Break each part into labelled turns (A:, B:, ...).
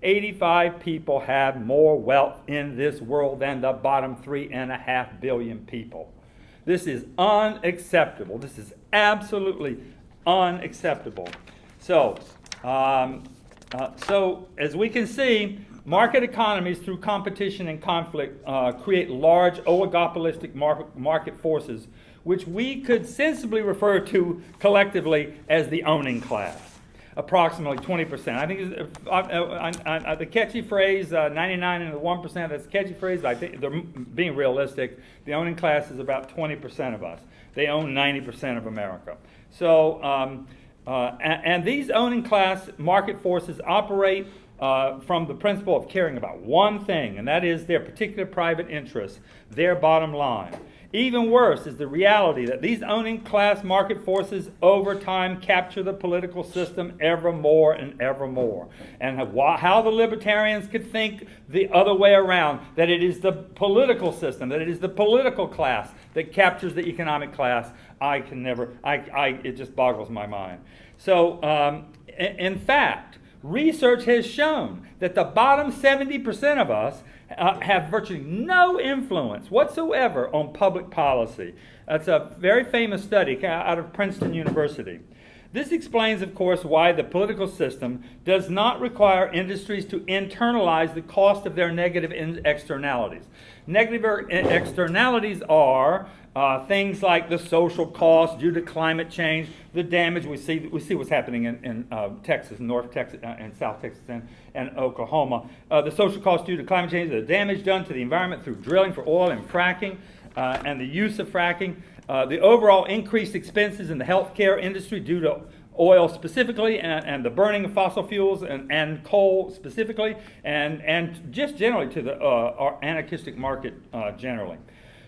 A: 85 people have more wealth in this world than the bottom 3.5 billion people. This is unacceptable. This is absolutely unacceptable. So as we can see, market economies through competition and conflict create large oligopolistic market forces, which we could sensibly refer to collectively as the owning class. Approximately 20%. I think the catchy phrase, 99 and the 1%, that's a catchy phrase, but I think they're being realistic. The owning class is about 20% of us. They own 90% of America. So, and these owning class market forces operate from the principle of caring about one thing, and that is their particular private interests, their bottom line. Even worse is the reality that these owning class market forces over time capture the political system ever more and ever more. And how the libertarians could think the other way around, that it is the political system, that it is the political class that captures the economic class, it just boggles my mind. So, in fact, research has shown that the bottom 70% of us have virtually no influence whatsoever on public policy. That's a very famous study out of Princeton University. This explains, of course, why the political system does not require industries to internalize the cost of their negative externalities. Negative externalities are things like the social cost due to climate change, the damage we see what's happening in Texas, North Texas, and South Texas, and Oklahoma. The social cost due to climate change, the damage done to the environment through drilling for oil and fracking, and the use of fracking, the overall increased expenses in the healthcare industry due to oil specifically, and the burning of fossil fuels and coal specifically, and just generally to the anarchistic market generally.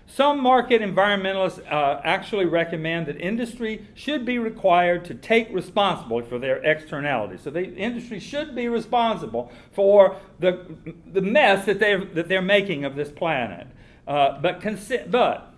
A: Some market environmentalists actually recommend that industry should be required to take responsibility for their externalities. So the industry should be responsible for the mess that they're making of this planet. But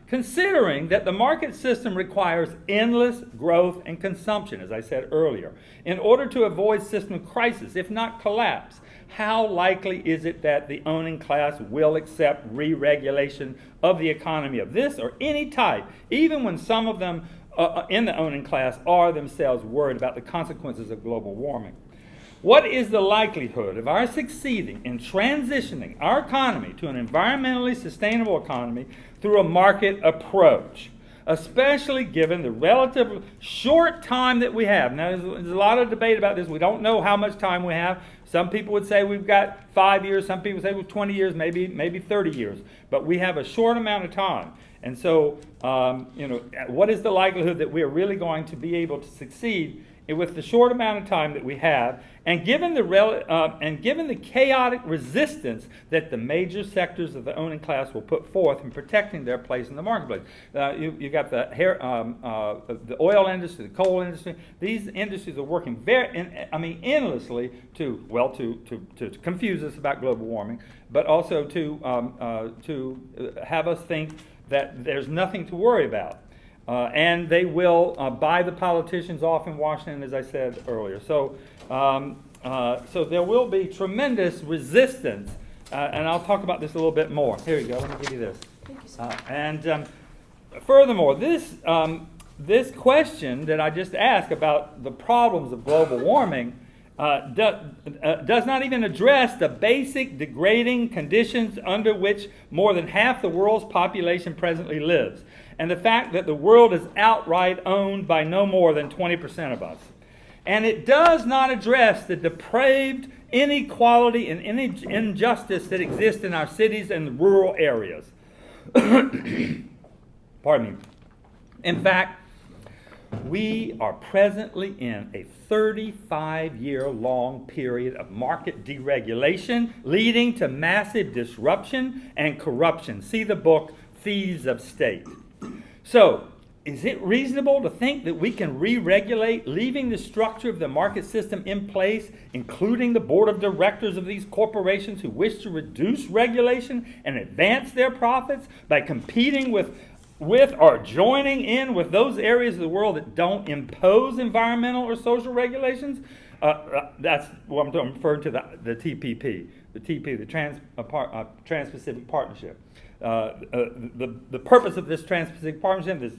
A: considering that the market system requires endless growth and consumption, as I said earlier, in order to avoid system crisis, if not collapse, how likely is it that the owning class will accept re-regulation of the economy of this or any type, even when some of them in the owning class are themselves worried about the consequences of global warming? What is the likelihood of our succeeding in transitioning our economy to an environmentally sustainable economy through a market approach, especially given the relatively short time that we have? Now, there's a lot of debate about this. We don't know how much time we have. Some people would say we've got 5 years. Some people say 20 years, maybe 30 years. But we have a short amount of time. And so, what is the likelihood that we are really going to be able to succeed with the short amount of time that we have, and given the chaotic resistance that the major sectors of the owning class will put forth in protecting their place in the marketplace? You got the oil industry, the coal industry. These industries are working endlessly to confuse us about global warming, but also to have us think that there's nothing to worry about. And they will buy the politicians off in Washington, as I said earlier. So there will be tremendous resistance, and I'll talk about this a little bit more. Here you go. Let me give you this.
B: Thank you, sir.
A: And furthermore, this question that I just asked about the problems of global warming does not even address the basic degrading conditions under which more than half the world's population presently lives, and the fact that the world is outright owned by no more than 20% of us. And it does not address the depraved inequality and injustice that exists in our cities and rural areas. Pardon me. In fact, we are presently in a 35-year-long period of market deregulation leading to massive disruption and corruption. See the book, Thieves of State. So, is it reasonable to think that we can re-regulate, leaving the structure of the market system in place, including the board of directors of these corporations who wish to reduce regulation and advance their profits by competing with with or joining in with those areas of the world that don't impose environmental or social regulations. That's what I'm referring to, the TPP, the Trans-Pacific Partnership. The purpose of this Trans-Pacific Partnership, this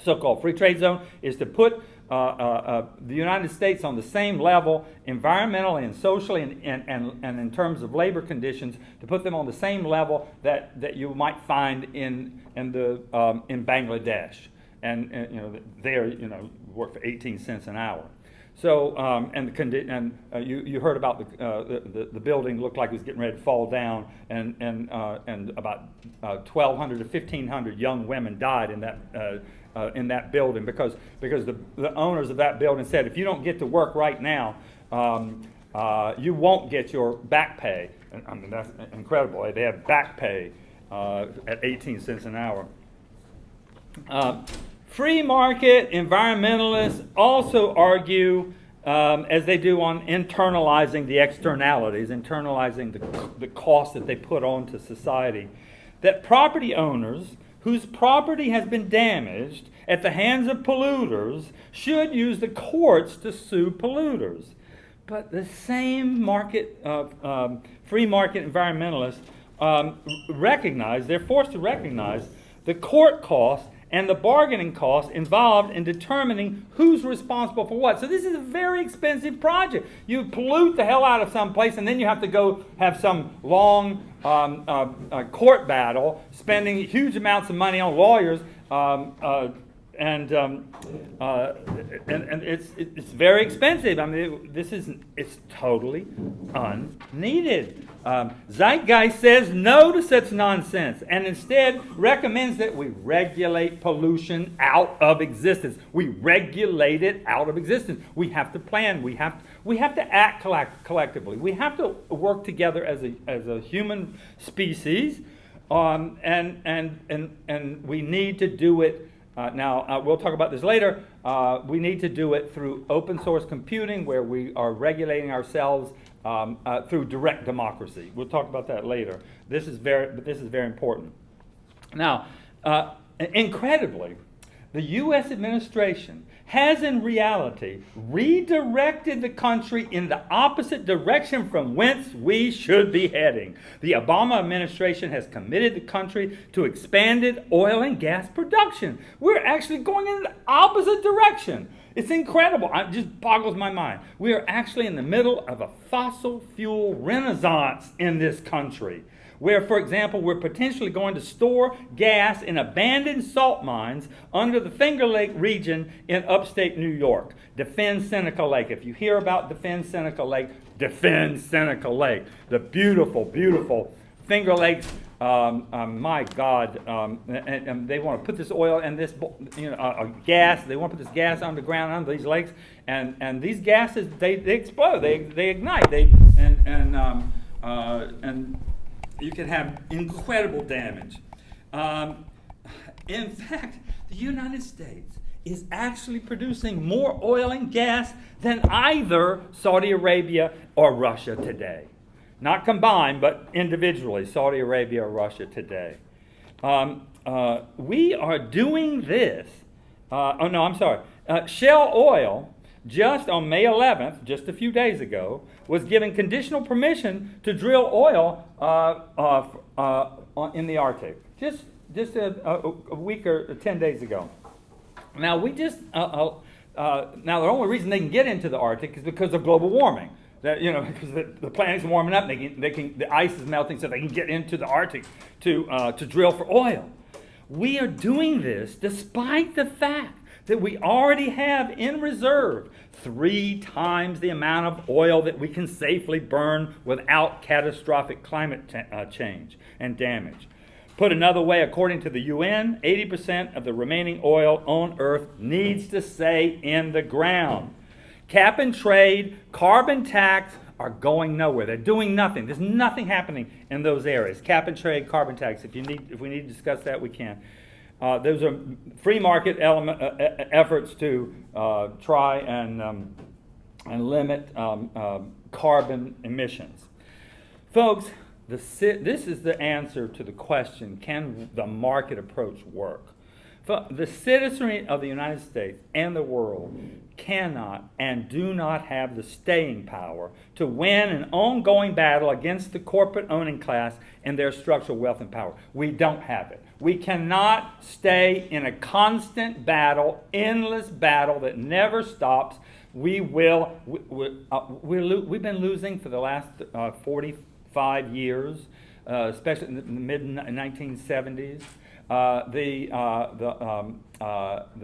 A: so-called free trade zone, is to put the United States on the same level environmentally and socially and in terms of labor conditions, to put them on the same level that you might find in Bangladesh. And there, work for 18 cents an hour. So, you heard about the building looked like it was getting ready to fall down, and about 1,200 to 1,500 young women died in that building because the owners of that building said, if you don't get to work right now, you won't get your back pay. And, I mean, that's incredible. They have back pay at 18 cents an hour. Free market environmentalists also argue, as they do on internalizing the externalities, internalizing the cost that they put onto society, that property owners whose property has been damaged at the hands of polluters should use the courts to sue polluters. But the same free market environmentalists they're forced to recognize the court costs and the bargaining costs involved in determining who's responsible for what. So this is a very expensive project. You pollute the hell out of some place, and then you have to go have some long court battle, spending huge amounts of money on lawyers, and it's very expensive. I mean, it's totally unneeded. Zeitgeist says no to such nonsense, and instead recommends that we regulate pollution out of existence. We regulate it out of existence. We have to plan. We have to act collectively. We have to work together as a human species, and we need to do it. Now, we'll talk about this later. We need to do it through open source computing, where we are regulating ourselves through direct democracy. We'll talk about that later. This is very important. Now, incredibly, the U.S. administration has in reality redirected the country in the opposite direction from whence we should be heading. The Obama administration has committed the country to expanded oil and gas production. We're actually going in the opposite direction. It's incredible. It just boggles my mind. We are actually in the middle of a fossil fuel renaissance in this country, where, for example, we're potentially going to store gas in abandoned salt mines under the Finger Lake region in upstate New York. Defend Seneca Lake. If you hear about Defend Seneca Lake, defend Seneca Lake. The beautiful, beautiful Finger Lakes. My God, and they want to put this oil and this, gas. They want to put this gas underground under these lakes, and these gases they explode. They ignite. And you can have incredible damage. In fact, the United States is actually producing more oil and gas than either Saudi Arabia or Russia today. Not combined, but individually, Saudi Arabia or Russia today. We are doing this. Shell Oil, just on May 11th, just a few days ago, was given conditional permission to drill oil in the Arctic. Just a week or 10 days ago. Now, now the only reason they can get into the Arctic is because of global warming. Because the planet's warming up, the ice is melting, so they can get into the Arctic to drill for oil. We are doing this despite the fact that we already have in reserve 3 times the amount of oil that we can safely burn without catastrophic climate change and damage. Put another way, according to the UN, 80% of the remaining oil on Earth needs to stay in the ground. Cap and trade, carbon tax are going nowhere. They're doing nothing. There's nothing happening in those areas. Cap and trade, carbon tax. If we need to discuss that, we can. Those are free market efforts to try and limit carbon emissions. Folks, this is the answer to the question: can the market approach work? The citizenry of the United States and the world cannot and do not have the staying power to win an ongoing battle against the corporate owning class and their structural wealth and power. We don't have it. We cannot stay in a constant battle, endless battle that never stops. We've been losing for the last 45 years, especially in the mid-1970s. The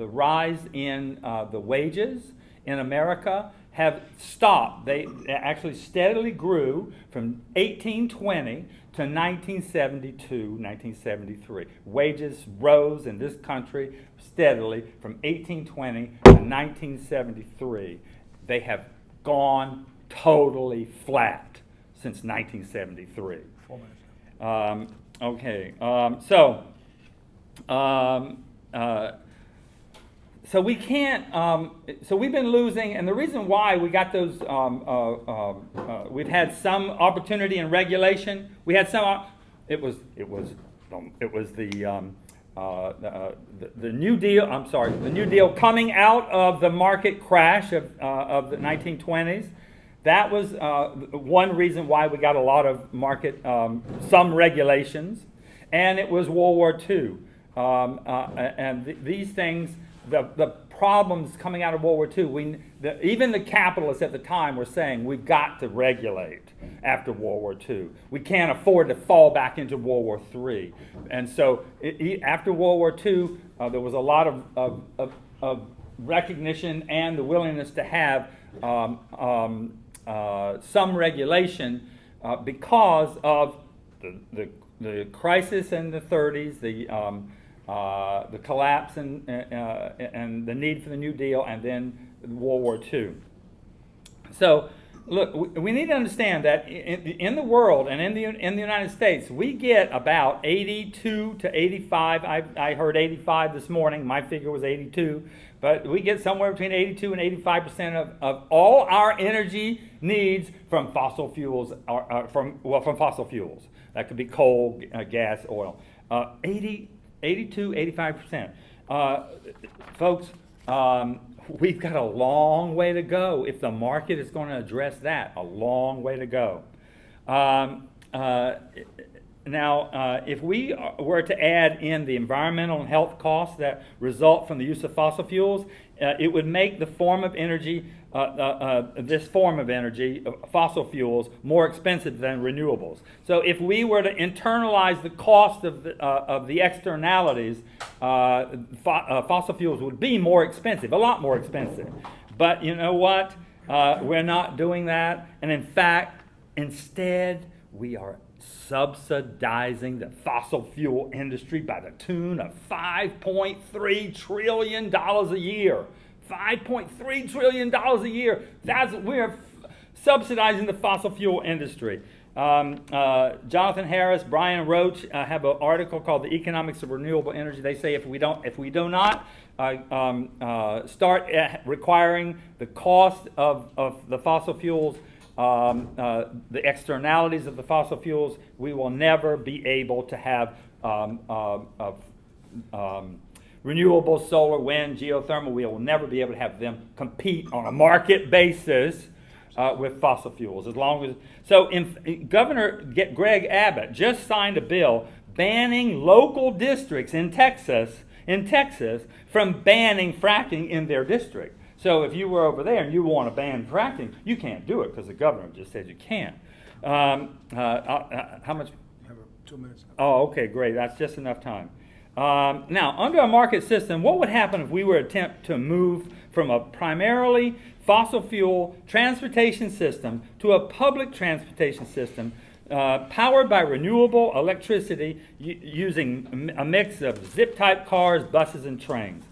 A: rise in the wages in America have stopped. They actually steadily grew from 1820 to 1972, 1973. Wages rose in this country steadily from 1820 to 1973. They have gone totally flat since 1973.
B: 4 minutes.
A: So we can't. So we've been losing, and the reason why we got those, we've had some opportunity in regulation. We had some. It was the New Deal. I'm sorry, the New Deal coming out of the market crash of the 1920s. That was one reason why we got a lot of market, some regulations, and it was World War II. These things, the problems coming out of World War II, even the capitalists at the time were saying we've got to regulate after World War II. We can't afford to fall back into World War III. And so after World War II, there was a lot of recognition and the willingness to have some regulation because of the crisis in the 30s, the collapse and the need for the New Deal, and then World War II. So, look, we need to understand that in the world and in the United States, we get about 82 to 85. I heard 85 this morning. My figure was 82. But we get somewhere between 82 and 85% of all our energy needs from fossil fuels, from fossil fuels. That could be coal, gas, oil. 82, 85%. Folks, we've got a long way to go if the market is going to address that. A long way to go. Now, if we were to add in the environmental and health costs that result from the use of fossil fuels, it would make the form of energy, this form of energy, fossil fuels, more expensive than renewables. So if we were to internalize the cost of the externalities, fossil fuels would be more expensive, a lot more expensive. But you know what? We're not doing that. And in fact, instead, we are subsidizing the fossil fuel industry by the tune of $5.3 trillion a year. $5.3 trillion a year. We're subsidizing the fossil fuel industry. Jonathan Harris, Brian Roach have an article called "The Economics of Renewable Energy." They say if we do not start requiring the cost of the fossil fuels, the externalities of the fossil fuels, we will never be able to have renewable solar, wind, geothermal. We will never be able to have them compete on a market basis with fossil fuels. Governor Greg Abbott just signed a bill banning local districts in Texas from banning fracking in their district. So if you were over there and you want to ban fracking, you can't do it because the governor just said you can't. How much?
B: You have 2 minutes.
A: Oh, okay, great. That's just enough time. Now, under a market system, what would happen if we were to attempt to move from a primarily fossil fuel transportation system to a public transportation system powered by renewable electricity using a mix of zip-type cars, buses, and trains?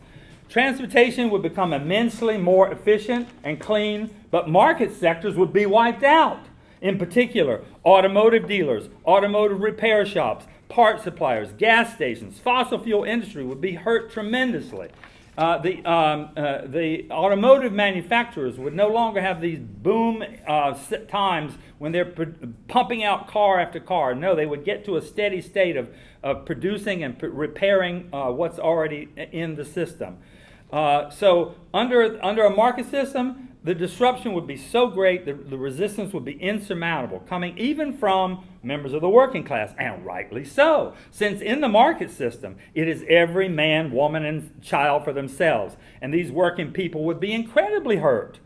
A: Transportation would become immensely more efficient and clean, but market sectors would be wiped out. In particular, automotive dealers, automotive repair shops, part suppliers, gas stations, fossil fuel industry would be hurt tremendously. the automotive manufacturers would no longer have these boom times when they're pumping out car after car. No, they would get to a steady state of producing and repairing what's already in the system. So under a market system, the disruption would be so great, the resistance would be insurmountable, coming even from members of the working class, and rightly so, since in the market system, it is every man, woman, and child for themselves. And these working people would be incredibly hurt.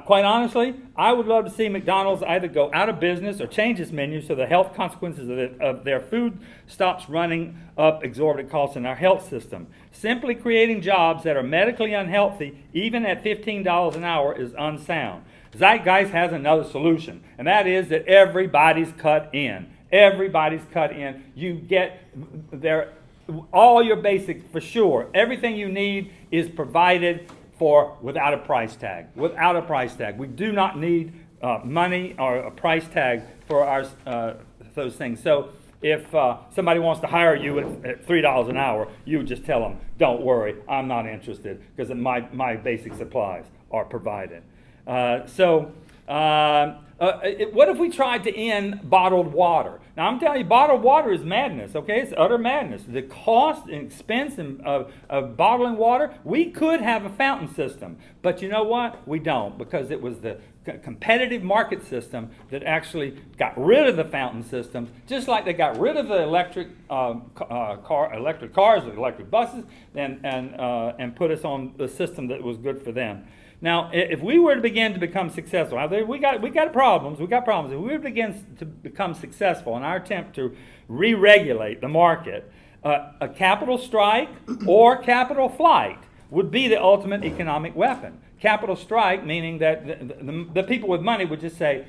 A: Quite honestly, I would love to see McDonald's either go out of business or change its menu so the health consequences of their food stops running up exorbitant costs in our health system. Simply creating jobs that are medically unhealthy, even at $15 an hour, is unsound. Zeitgeist has another solution, and that is that everybody's cut in. Everybody's cut in. You get there, all your basic, for sure. Everything you need is provided for without a price tag. Without a price tag. We do not need money or a price tag for our those things. So if somebody wants to hire you at $3 an hour, you just tell them, don't worry, I'm not interested, because my basic supplies are provided. What if we tried to end bottled water? Now, I'm telling you, bottled water is madness, okay? It's utter madness. The cost and expense of bottling water, we could have a fountain system. But you know what? We don't, because it was the competitive market system that actually got rid of the fountain systems, just like they got rid of the electric cars, electric buses, and put us on the system that was good for them. Now, if we were to begin to become successful, we got problems. If we were to begin to become successful in our attempt to re-regulate the market, a capital strike or capital flight would be the ultimate economic weapon. Capital strike meaning that the people with money would just say,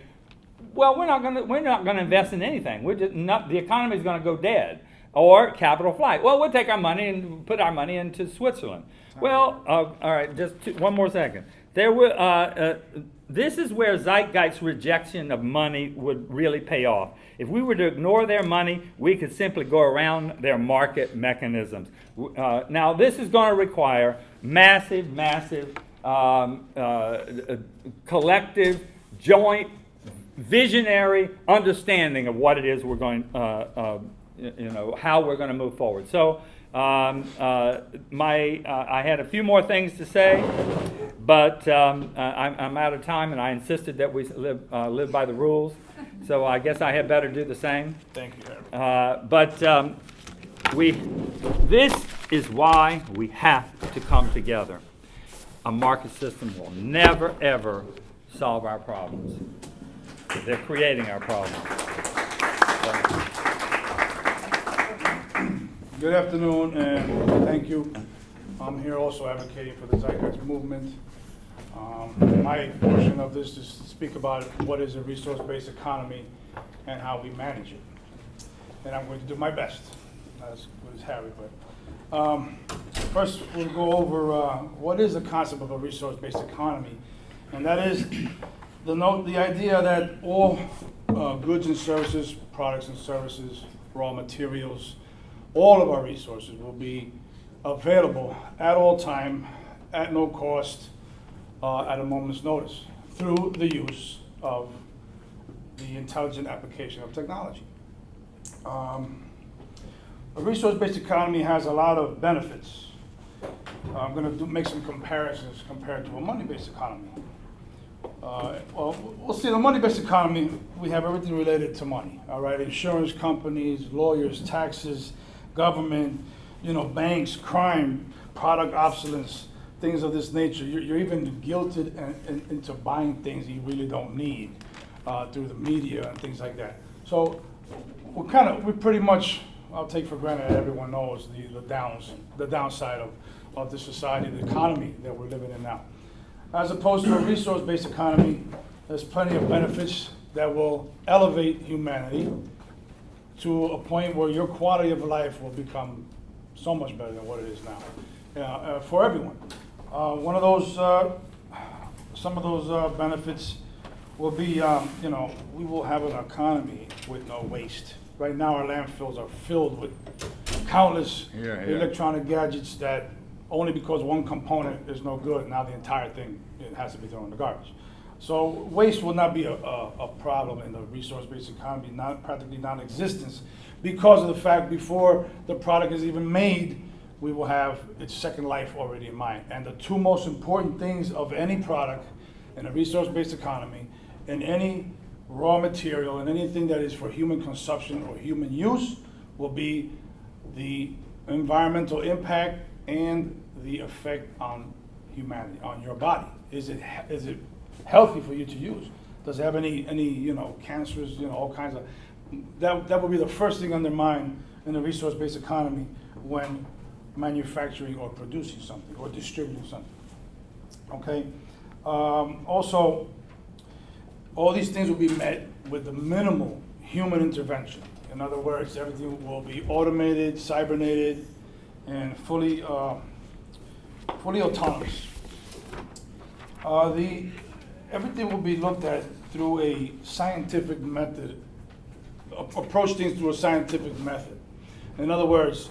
A: well, we're not going to invest in anything. The economy is going to go dead. Or capital flight. Well, we'll take our money and put our money into Switzerland. Well, all right, just one more second. This is where Zeitgeist's rejection of money would really pay off. If we were to ignore their money, we could simply go around their market mechanisms. Now, this is going to require massive, collective, joint, visionary understanding of what it is we're going, how we're going to move forward. So, I had a few more things to say, but I'm out of time, and I insisted that we live by the rules. So I guess I had better do the same.
B: Thank you, Harry.
A: This is why we have to come together. A market system will never, ever solve our problems. They're creating our problems.
B: Good afternoon, and thank you. I'm here also advocating for the Zeitgeist movement. My portion of this is to speak about what is a resource-based economy and how we manage it. And I'm going to do my best, as good as Harry. But first, we'll go over what is the concept of a resource-based economy, and that is the idea that all goods and services, products and services, raw materials, all of our resources will be available at all time, at no cost, at a moment's notice, through the use of the intelligent application of technology. A resource-based economy has a lot of benefits. I'm going to make some comparisons compared to a money-based economy. We'll see, the money-based economy, we have everything related to money, all right? Insurance companies, lawyers, taxes, government, banks, crime, product obsolescence, things of this nature. You're even guilted into buying things you really don't need through the media and things like that. So we pretty much, I'll take for granted that everyone knows the downside of the society, the economy that we're living in now. As opposed to a resource-based economy, there's plenty of benefits that will elevate humanity to a point where your quality of life will become so much better than what it is now, for everyone. Some of those benefits will be, we will have an economy with no waste. Right now, our landfills are filled with countless
A: Yeah.
B: electronic gadgets that only because one component is no good, now the entire thing, it has to be thrown in the garbage. So waste will not be a problem in the resource-based economy, practically non-existence, because of the fact before the product is even made, we will have its second life already in mind. And the two most important things of any product in a resource-based economy, in any raw material, and anything that is for human consumption or human use, will be the environmental impact and the effect on humanity, on your body. Is it healthy for you to use? Does it have any cancers, all kinds of, that would be the first thing on their mind in the resource-based economy when manufacturing or producing something or distributing something. Okay? Also, all these things will be met with the minimal human intervention. In other words, everything will be automated, cyberneted, and fully autonomous. Everything will be looked at through a scientific method, approach things through a scientific method. In other words,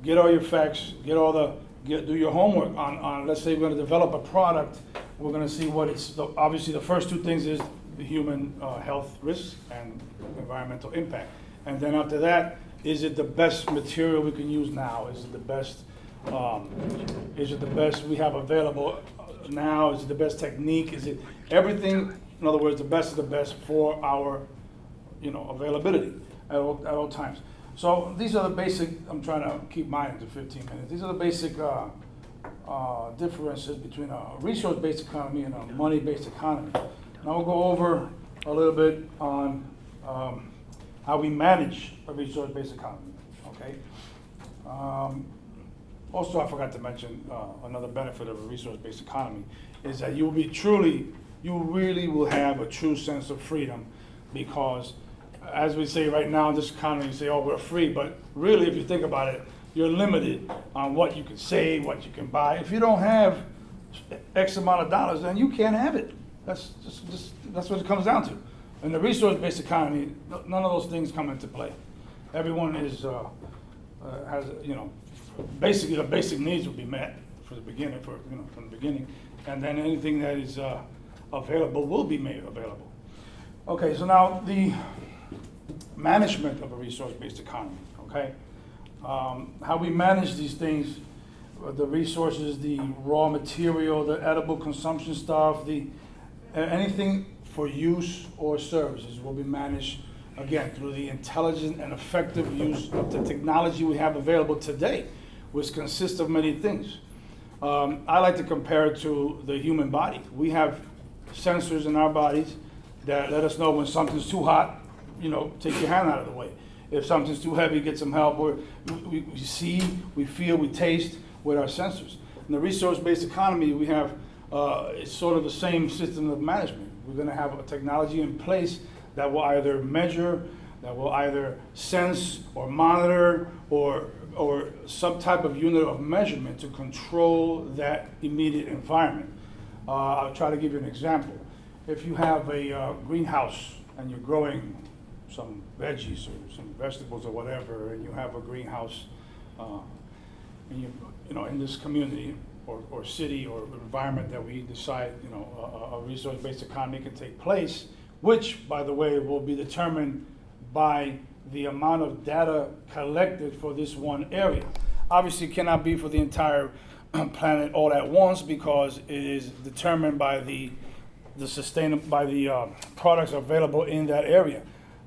B: get all your facts, do your homework on, let's say we're going to develop a product, we're going to see what obviously the first two things is the human health risks and environmental impact. And then after that, is it the best material we can use now? Is it the best we have available now? Is it the best technique? Is it everything? In other words, the best of the best for our, availability at all times. So these are the basic. I'm trying to keep mine to 15 minutes. These are the basic differences between a resource-based economy and a money-based economy. Now we'll go over a little bit on how we manage a resource-based economy. Okay. Also, I forgot to mention another benefit of a resource-based economy is that you really will have a true sense of freedom, because, as we say right now in this economy, you say, oh, we're free, but really, if you think about it, you're limited on what you can say, what you can buy. If you don't have X amount of dollars, then you can't have it. That's what it comes down to. In the resource-based economy, none of those things come into play. Everyone has basically the basic needs will be met from the beginning, and then anything that is available will be made available. Okay, so now the management of a resource-based economy. Okay, how we manage these things, the resources, the raw material, the edible consumption stuff, anything for use or services will be managed, again, through the intelligent and effective use of the technology we have available today, which consists of many things. I like to compare it to the human body. We have sensors in our bodies that let us know when something's too hot, take your hand out of the way. If something's too heavy, get some help. Or we see, we feel, we taste with our sensors. In the resource-based economy, we have it's sort of the same system of management. We're going to have a technology in place that will either measure, that will either sense or monitor or some type of unit of measurement to control that immediate environment. I'll try to give you an example. If you have a greenhouse and you're growing some veggies or some vegetables or whatever, and you have a greenhouse in this community or city or environment that we decide a resource-based economy can take place, which, by the way, will be determined by the amount of data collected for this one area. Obviously, it cannot be for the entire planet all at once, because it is determined by the products available in that area.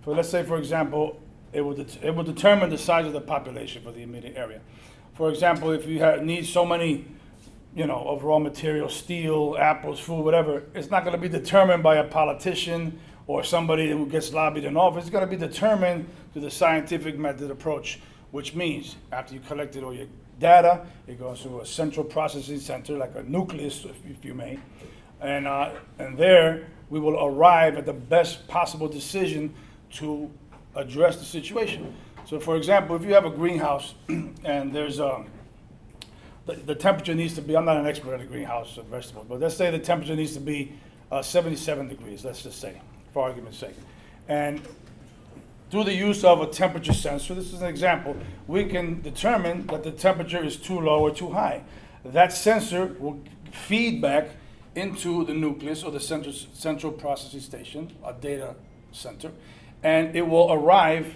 B: So let's say, for example, it will determine the size of the population for the immediate area. For example, if you need so many, of raw material, steel, apples, food, whatever, it's not going to be determined by a politician or somebody who gets lobbied in office. It's going to be determined through the scientific method approach, which means after you collected all your data, it goes to a central processing center, like a nucleus, if you may, and there we will arrive at the best possible decision to address the situation. So, for example, if you have a greenhouse and there's the temperature needs to be, I'm not an expert in a greenhouse of vegetables, but let's say the temperature needs to be 77 degrees, let's just say, for argument's sake. And through the use of a temperature sensor, this is an example, we can determine that the temperature is too low or too high. That sensor will feed back into the nucleus or the central processing station, a data center, and it will arrive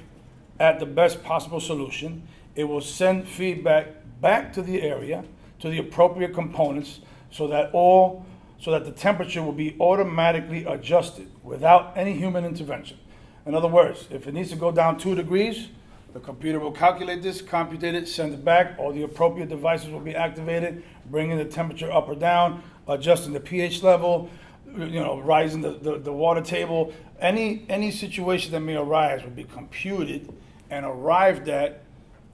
B: at the best possible solution. It will send feedback back to the area, to the appropriate components, so that the temperature will be automatically adjusted without any human intervention. In other words, if it needs to go down 2 degrees, the computer will calculate this, computate it, send it back. All the appropriate devices will be activated, bringing the temperature up or down, adjusting the pH level, rising the water table. Any situation that may arise will be computed and arrived at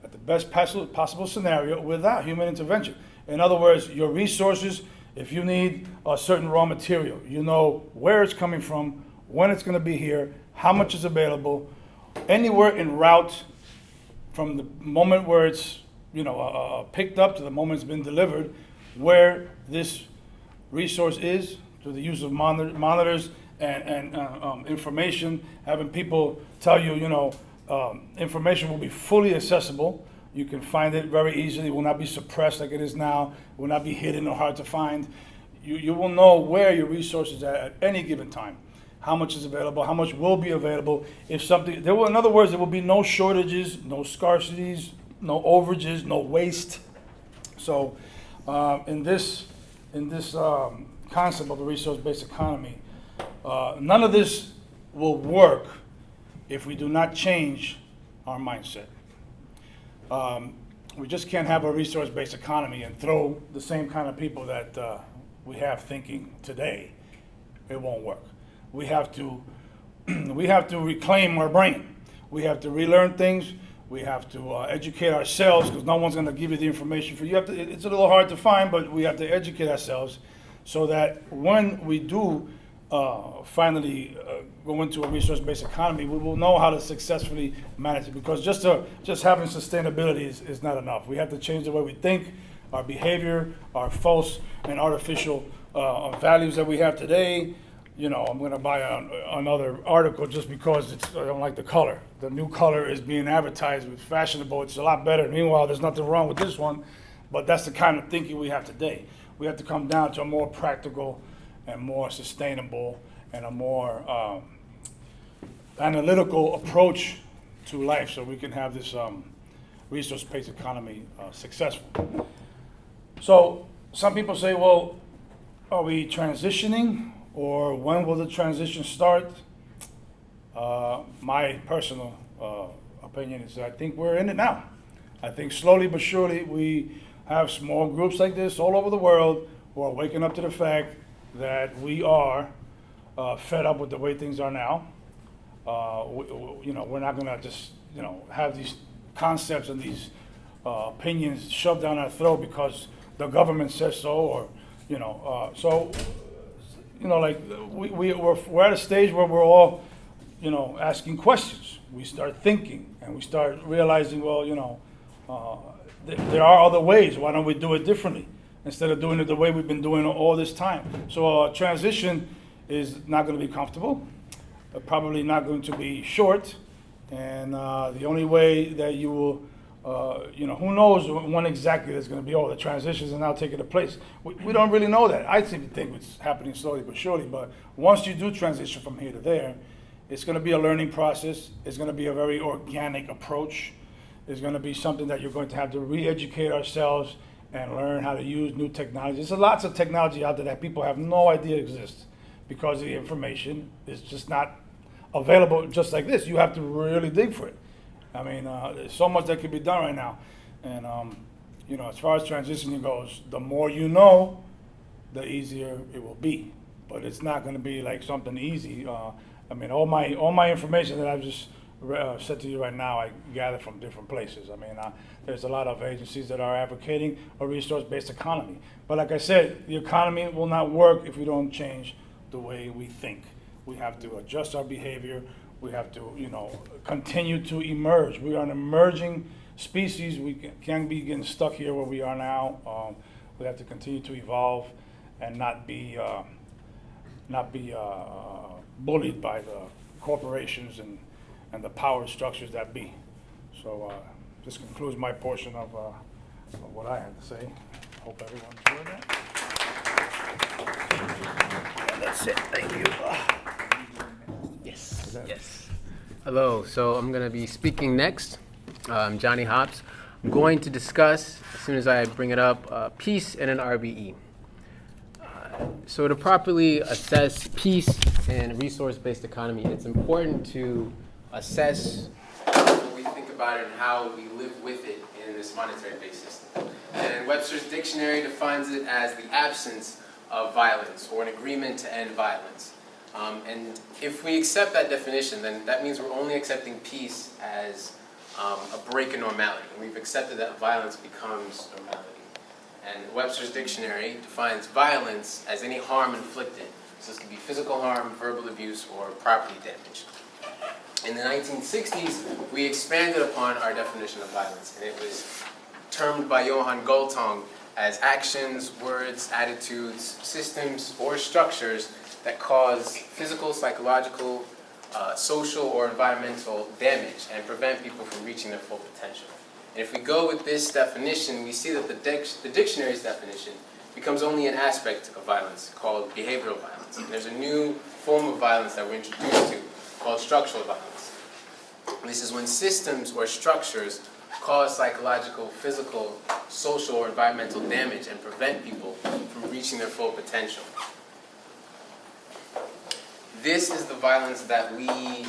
B: the best possible scenario without human intervention. In other words, your resources, if you need a certain raw material, you know where it's coming from, when it's going to be here, how much is available, anywhere en route from the moment where it's picked up to the moment it's been delivered, where this resource is, through the use of monitors and information, having people tell you, information will be fully accessible. You can find it very easily. It will not be suppressed like it is now. It will not be hidden or hard to find. You will know where your resources are at any given time, how much is available, how much will be available. In other words, there will be no shortages, no scarcities, no overages, no waste. So, in this concept of a resource-based economy, none of this will work if we do not change our mindset. We just can't have a resource-based economy and throw the same kind of people that we have thinking today. It won't work. We have to reclaim our brain. We have to relearn things. We have to educate ourselves, because no one's going to give you the information for you. It's a little hard to find, but we have to educate ourselves so that when we do finally go into a resource-based economy, we will know how to successfully manage it. Because just having sustainability is not enough. We have to change the way we think, our behavior, our false and artificial values that we have today. I'm going to buy another article just because I don't like the color. The new color is being advertised as fashionable. It's a lot better. Meanwhile, there's nothing wrong with this one, but that's the kind of thinking we have today. We have to come down to a more practical and more sustainable and a more analytical approach to life, so we can have this resource-based economy successful. So some people say, well, are we transitioning, or when will the transition start? My personal opinion is that I think we're in it now. I think slowly but surely we have small groups like this all over the world who are waking up to the fact that we are fed up with the way things are now. We're not going to just have these concepts and these opinions shoved down our throat because the government says so, or we're at a stage where we're all asking questions. We start thinking and we start realizing, there are other ways. Why don't we do it differently instead of doing it the way we've been doing it all this time? So transition is not going to be comfortable, probably not going to be short, and the only way that you will, who knows when exactly there's going to be, the transitions are now taking place. We don't really know that. I seem to think it's happening slowly but surely, but once you do transition from here to there, it's going to be a learning process. It's going to be a very organic approach. It's going to be something that you're going to have to re-educate ourselves and learn how to use new technology. There's lots of technology out there that people have no idea exists because the information is just not available just like this. You have to really dig for it. I mean, there's so much that can be done right now. And, as far as transitioning goes, the more you know, the easier it will be. But it's not going to be like something easy. All my information that I've just said to you right now, I gather from different places. There's a lot of agencies that are advocating a resource-based economy. But like I said, the economy will not work if we don't change the way we think. We have to adjust our behavior. We have to, continue to emerge. We are an emerging species. We can't be getting stuck here where we are now. We have to continue to evolve and not be bullied by the corporations and and the power structures that be. So this concludes my portion of what I had to say. Hope everyone enjoyed that. And that's it. Thank you.
C: Yes. Yes. Hello. So I'm going to be speaking next. I'm Johnny Hops. I'm going to discuss, as soon as I bring it up, peace in an RBE. So to properly assess peace in a resource-based economy, it's important to assess what we think about it and how we live with it in this monetary-based system. And Webster's dictionary defines it as the absence of violence or an agreement to end violence. And if we accept that definition, then that means we're only accepting peace as a break in normality. And we've accepted that violence becomes normality. And Webster's dictionary defines violence as any harm inflicted. So this could be physical harm, verbal abuse, or property damage. In the 1960s, we expanded upon our definition of violence, and it was termed by Johann Galtung as actions, words, attitudes, systems, or structures that cause physical, psychological, social, or environmental damage and prevent people from reaching their full potential. And if we go with this definition, we see that the dictionary's definition becomes only an aspect of violence called behavioral violence. And there's a new form of violence that we're introduced to called structural violence. This is when systems or structures cause psychological, physical, social, or environmental damage and prevent people from reaching their full potential. This is the violence that we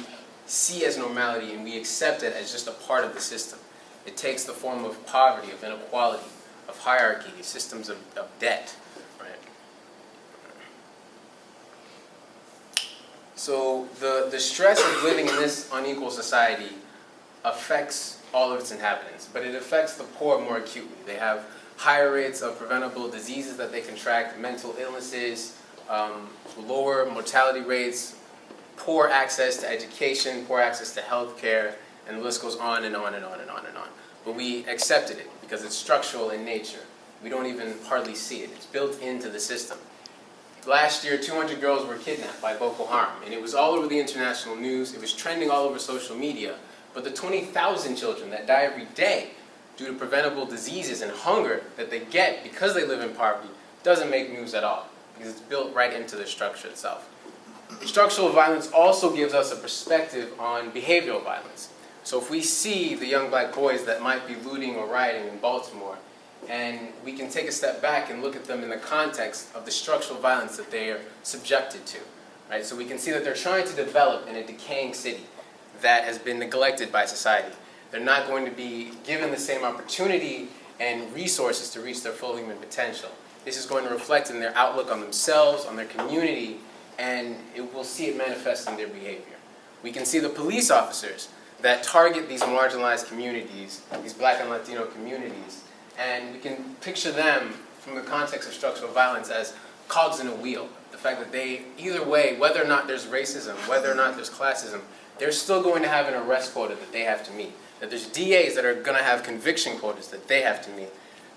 C: see as normality, and we accept it as just a part of the system. It takes the form of poverty, of inequality, of hierarchy, systems of debt, right? So the stress of living in this unequal society affects all of its inhabitants, but it affects the poor more acutely. They have higher rates of preventable diseases that they contract, mental illnesses, lower mortality rates, poor access to education, poor access to health care, and the list goes on and on and on and on and on. But we accepted it because it's structural in nature. We don't even hardly see it. It's built into the system. Last year, 200 girls were kidnapped by Boko Haram, and it was all over the international news. It was trending all over social media. But the 20,000 children that die every day due to preventable diseases and hunger that they get because they live in poverty doesn't make news at all, because it's built right into the structure itself. Structural violence also gives us a perspective on behavioral violence. So if we see the young black boys that might be looting or rioting in Baltimore, and we can take a step back and look at them in the context of the structural violence that they are subjected to, right? So we can see that they're trying to develop in a decaying city that has been neglected by society. They're not going to be given the same opportunity and resources to reach their full human potential. This is going to reflect in their outlook on themselves, on their community, and we'll see it manifest in their behavior. We can see the police officers that target these marginalized communities, these Black and Latino communities, and we can picture them from the context of structural violence as cogs in a wheel. The fact that they, either way, whether or not there's racism, whether or not there's classism, they're still going to have an arrest quota that they have to meet. That there's DAs that are going to have conviction quotas that they have to meet.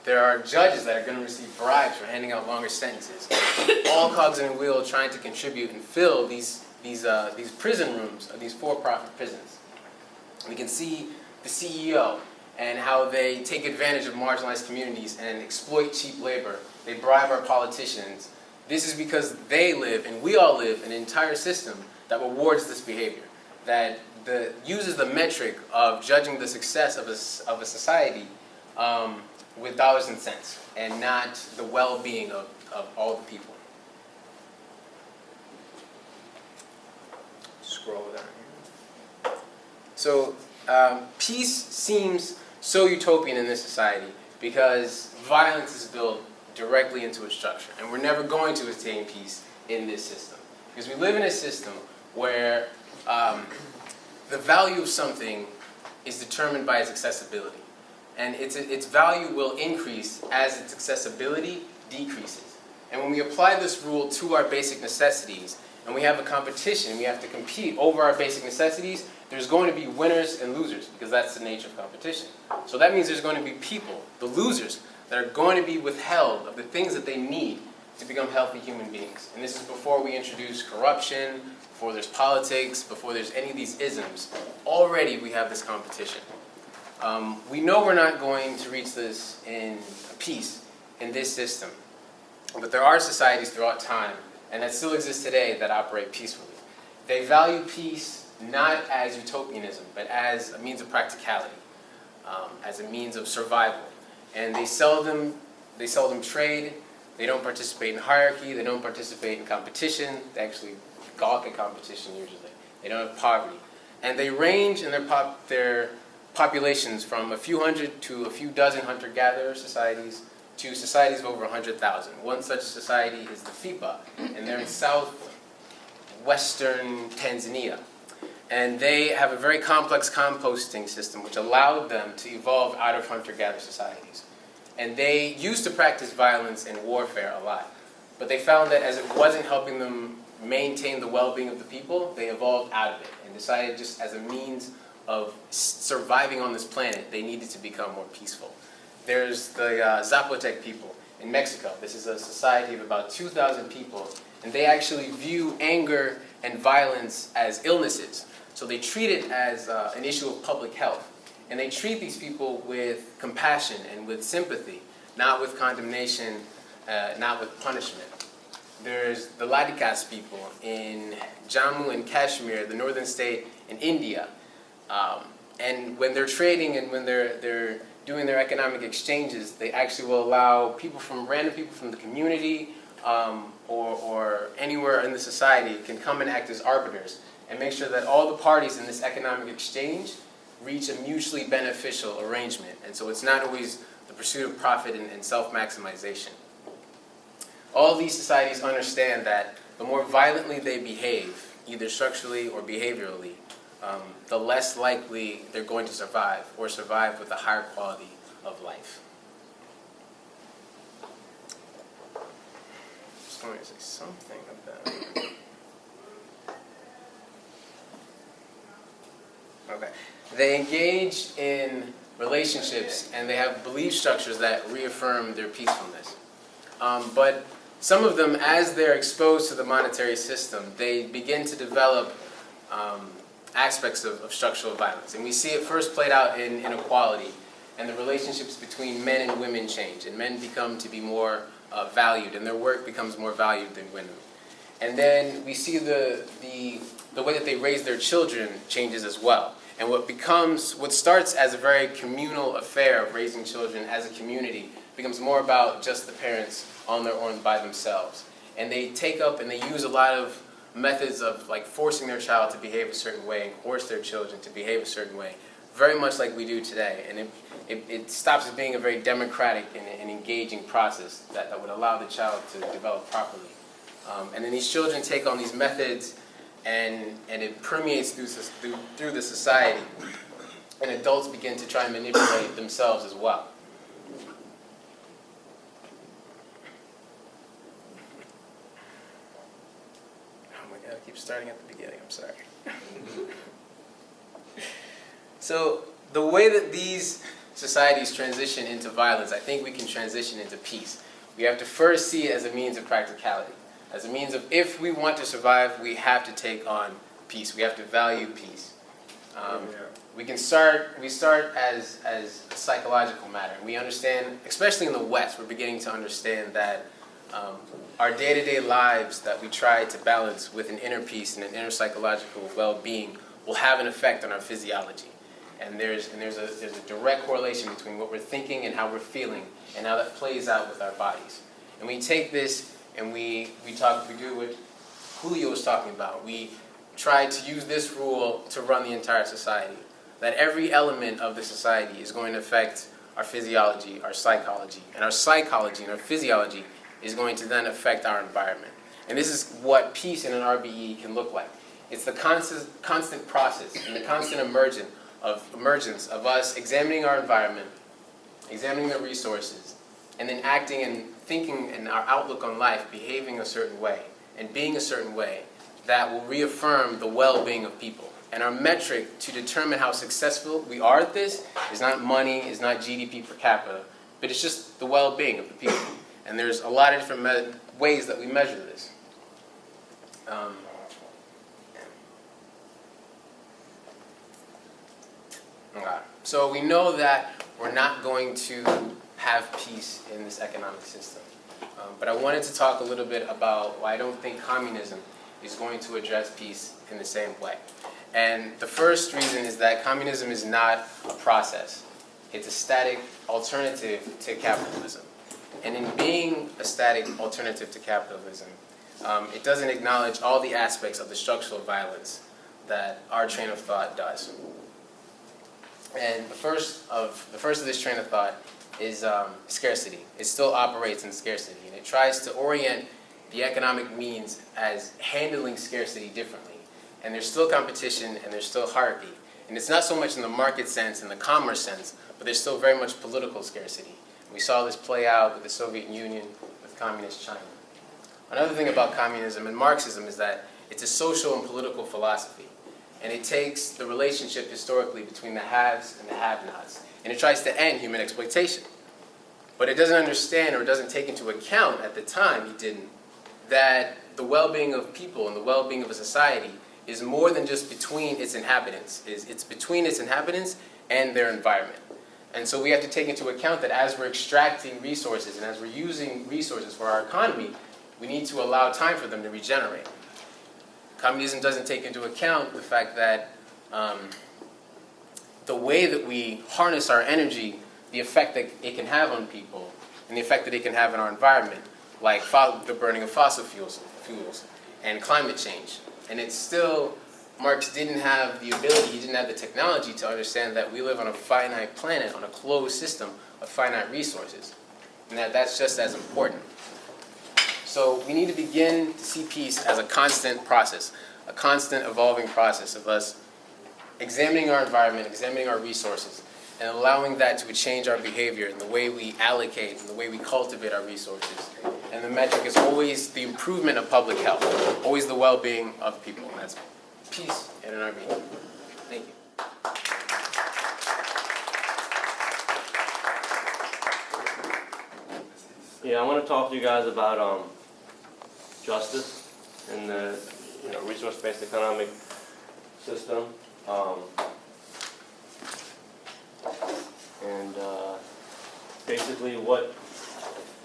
C: There are judges that are going to receive bribes for handing out longer sentences. All cogs in a wheel trying to contribute and fill these prison rooms, these for-profit prisons. We can see the CEO and how they take advantage of marginalized communities and exploit cheap labor. They bribe our politicians. This is because they live, and we all live, in an entire system that rewards this behavior, that uses the metric of judging the success of a society with dollars and cents, and not the well-being of all the people. Scroll down here. So peace seems so utopian in this society because violence is built directly into its structure, and we're never going to attain peace in this system because we live in a system where the value of something is determined by its accessibility, and its value will increase as its accessibility decreases. And when we apply this rule to our basic necessities, and we have a competition, we have to compete over our basic necessities, there's going to be winners and losers, because that's the nature of competition. So that means there's going to be people, the losers, that are going to be withheld of the things that they need to become healthy human beings. And this is before we introduce corruption, before there's politics, before there's any of these isms. Already we have this competition. We know we're not going to reach this in peace in this system, but there are societies throughout time, and that still exist today, that operate peacefully. They value peace not as utopianism, but as a means of practicality, as a means of survival. And they seldom trade. They don't participate in hierarchy. They don't participate in competition. They actually gawk at competition usually. They don't have poverty. And they range in their populations from a few hundred to a few dozen hunter-gatherer societies to societies of over 100,000. One such society is the Fipa, and they're in southwestern Tanzania. And they have a very complex composting system which allowed them to evolve out of hunter-gatherer societies. And they used to practice violence and warfare a lot. But they found that as it wasn't helping them maintain the well-being of the people, they evolved out of it and decided just as a means of surviving on this planet, they needed to become more peaceful. There's the Zapotec people in Mexico. This is a society of about 2,000 people, and they actually view anger and violence as illnesses. So they treat it as an issue of public health. And they treat these people with compassion and with sympathy, not with condemnation, not with punishment. There's the Ladikas people in Jammu and Kashmir, the northern state in India. And when they're trading and when they're doing their economic exchanges, they actually will allow random people from the community or anywhere in the society can come and act as arbiters and make sure that all the parties in this economic exchange reach a mutually beneficial arrangement. And so it's not always the pursuit of profit and self-maximization. All of these societies understand that the more violently they behave, either structurally or behaviorally, the less likely they're going to survive or survive with a higher quality of life. I'm just going to say something about Okay. They engage in relationships and they have belief structures that reaffirm their peacefulness. But some of them, as they're exposed to the monetary system, they begin to develop aspects of structural violence. And we see it first played out in inequality, and the relationships between men and women change, and men become to be more valued, and their work becomes more valued than women. And then we see the way that they raise their children changes as well. And what starts as a very communal affair of raising children as a community becomes more about just the parents on their own by themselves. And they take up and they use a lot of methods of like forcing their child to behave a certain way and coerce their children to behave a certain way, very much like we do today. And it stops being a very democratic and engaging process that would allow the child to develop properly. And then these children take on these methods and it permeates through the society. And adults begin to try and manipulate themselves as well. Oh my God, I keep starting at the beginning, I'm sorry. So the way that these societies transition into violence, I think we can transition into peace. We have to first see it as a means of practicality. As a means of, if we want to survive, we have to take on peace. We have to value peace. We start as a psychological matter. We understand, especially in the West, we're beginning to understand that our day-to-day lives that we try to balance with an inner peace and an inner psychological well-being will have an effect on our physiology. And there's a direct correlation between what we're thinking and how we're feeling and how that plays out with our bodies. And we take this and we do what Julio was talking about. We try to use this rule to run the entire society. That every element of the society is going to affect our physiology, our psychology. And our psychology and our physiology is going to then affect our environment. And this is what peace in an RBE can look like. It's the constant process and the constant emergence of us examining our environment, examining the resources, and then acting and thinking in our outlook on life, behaving a certain way, and being a certain way that will reaffirm the well-being of people. And our metric to determine how successful we are at this is not money, is not GDP per capita, but it's just the well-being of the people. And there's a lot of different ways that we measure this. Okay. So we know that we're not going to have peace in this economic system. But I wanted to talk a little bit about why I don't think communism is going to address peace in the same way. And the first reason is that communism is not a process. It's a static alternative to capitalism. And in being a static alternative to capitalism, it doesn't acknowledge all the aspects of the structural violence that our train of thought does. And the first of this train of thought is scarcity. It still operates in scarcity, and it tries to orient the economic means as handling scarcity differently. And there's still competition, and there's still hierarchy. And it's not so much in the market sense and the commerce sense, but there's still very much political scarcity. We saw this play out with the Soviet Union, with communist China. Another thing about communism and Marxism is that it's a social and political philosophy. And it takes the relationship historically between the haves and the have-nots, and it tries to end human exploitation. But it doesn't understand, or it doesn't take into account, at the time it didn't, that the well-being of people and the well-being of a society is more than just between its inhabitants. It's between its inhabitants and their environment. And so we have to take into account that as we're extracting resources and as we're using resources for our economy, we need to allow time for them to regenerate. Communism doesn't take into account the fact that the way that we harness our energy, the effect that it can have on people, and the effect that it can have in our environment, like the burning of fossil fuels and climate change. And it's still, Marx didn't have the ability, he didn't have the technology to understand that we live on a finite planet, on a closed system of finite resources, and that's just as important. So we need to begin to see peace as a constant process, a constant evolving process of us examining our environment, examining our resources, and allowing that to change our behavior and the way we allocate and the way we cultivate our resources. And the metric is always the improvement of public health, always the well-being of people. And that's peace in our being. Thank you.
D: Yeah, I want to talk to you guys about justice in the resource-based economic system, and basically what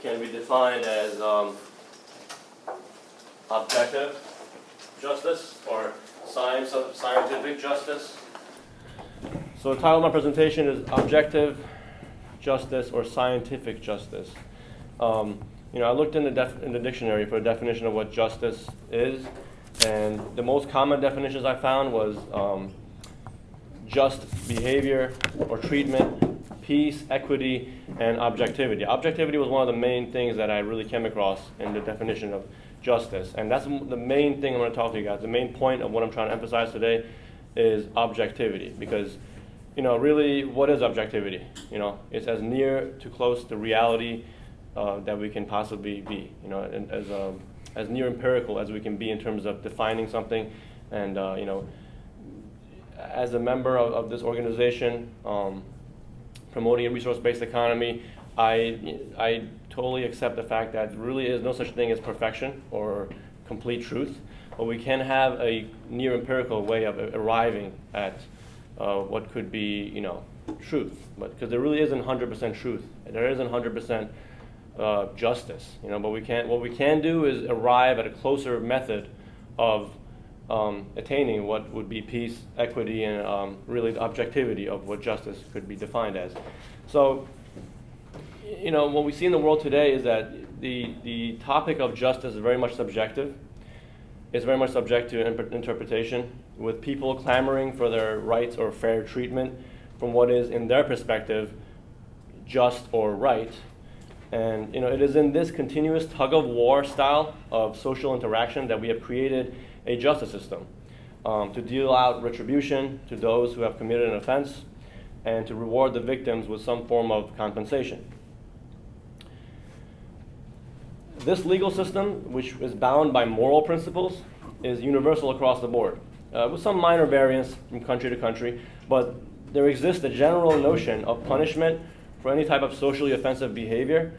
D: can be defined as objective justice or scientific justice. So the title of my presentation is Objective Justice or Scientific Justice. I looked in the dictionary for a definition of what justice is, and the most common definitions I found was just behavior or treatment, peace, equity, and objectivity. Objectivity was one of the main things that I really came across in the definition of justice, and that's the main thing I'm going to talk to you guys. The main point of what I'm trying to emphasize today is objectivity, because really, what is objectivity? It's as near to close to reality that we can possibly be, and as near empirical as we can be in terms of defining something. And as a member of this organization, promoting a resource-based economy, I totally accept the fact that there really is no such thing as perfection or complete truth, but we can have a near empirical way of arriving at what could be, truth. But because there really isn't 100% truth, there isn't 100% justice, but what we can do is arrive at a closer method of attaining what would be peace, equity, and really the objectivity of what justice could be defined as. So, what we see in the world today is that the topic of justice is very much subjective. It's very much subject to interpretation, with people clamoring for their rights or fair treatment from what is, in their perspective, just or right. And it is in this continuous tug-of-war style of social interaction that we have created a justice system to deal out retribution to those who have committed an offense and to reward the victims with some form of compensation. This legal system, which is bound by moral principles, is universal across the board, with some minor variance from country to country, but there exists a general notion of punishment for any type of socially offensive behavior,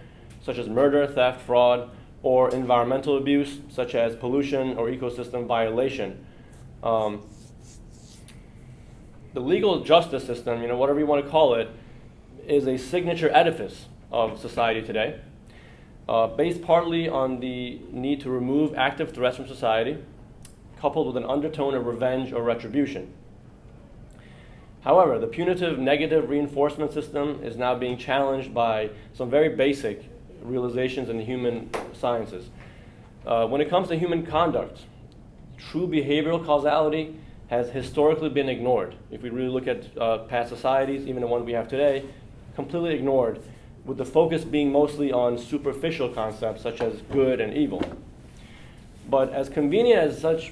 D: such as murder, theft, fraud, or environmental abuse, such as pollution or ecosystem violation. The legal justice system, whatever you want to call it, is a signature edifice of society today, based partly on the need to remove active threats from society, coupled with an undertone of revenge or retribution. However, the punitive negative reinforcement system is now being challenged by some very basic realizations in the human sciences. When it comes to human conduct, true behavioral causality has historically been ignored. If we really look at past societies, even the one we have today, completely ignored, with the focus being mostly on superficial concepts such as good and evil. But as convenient as such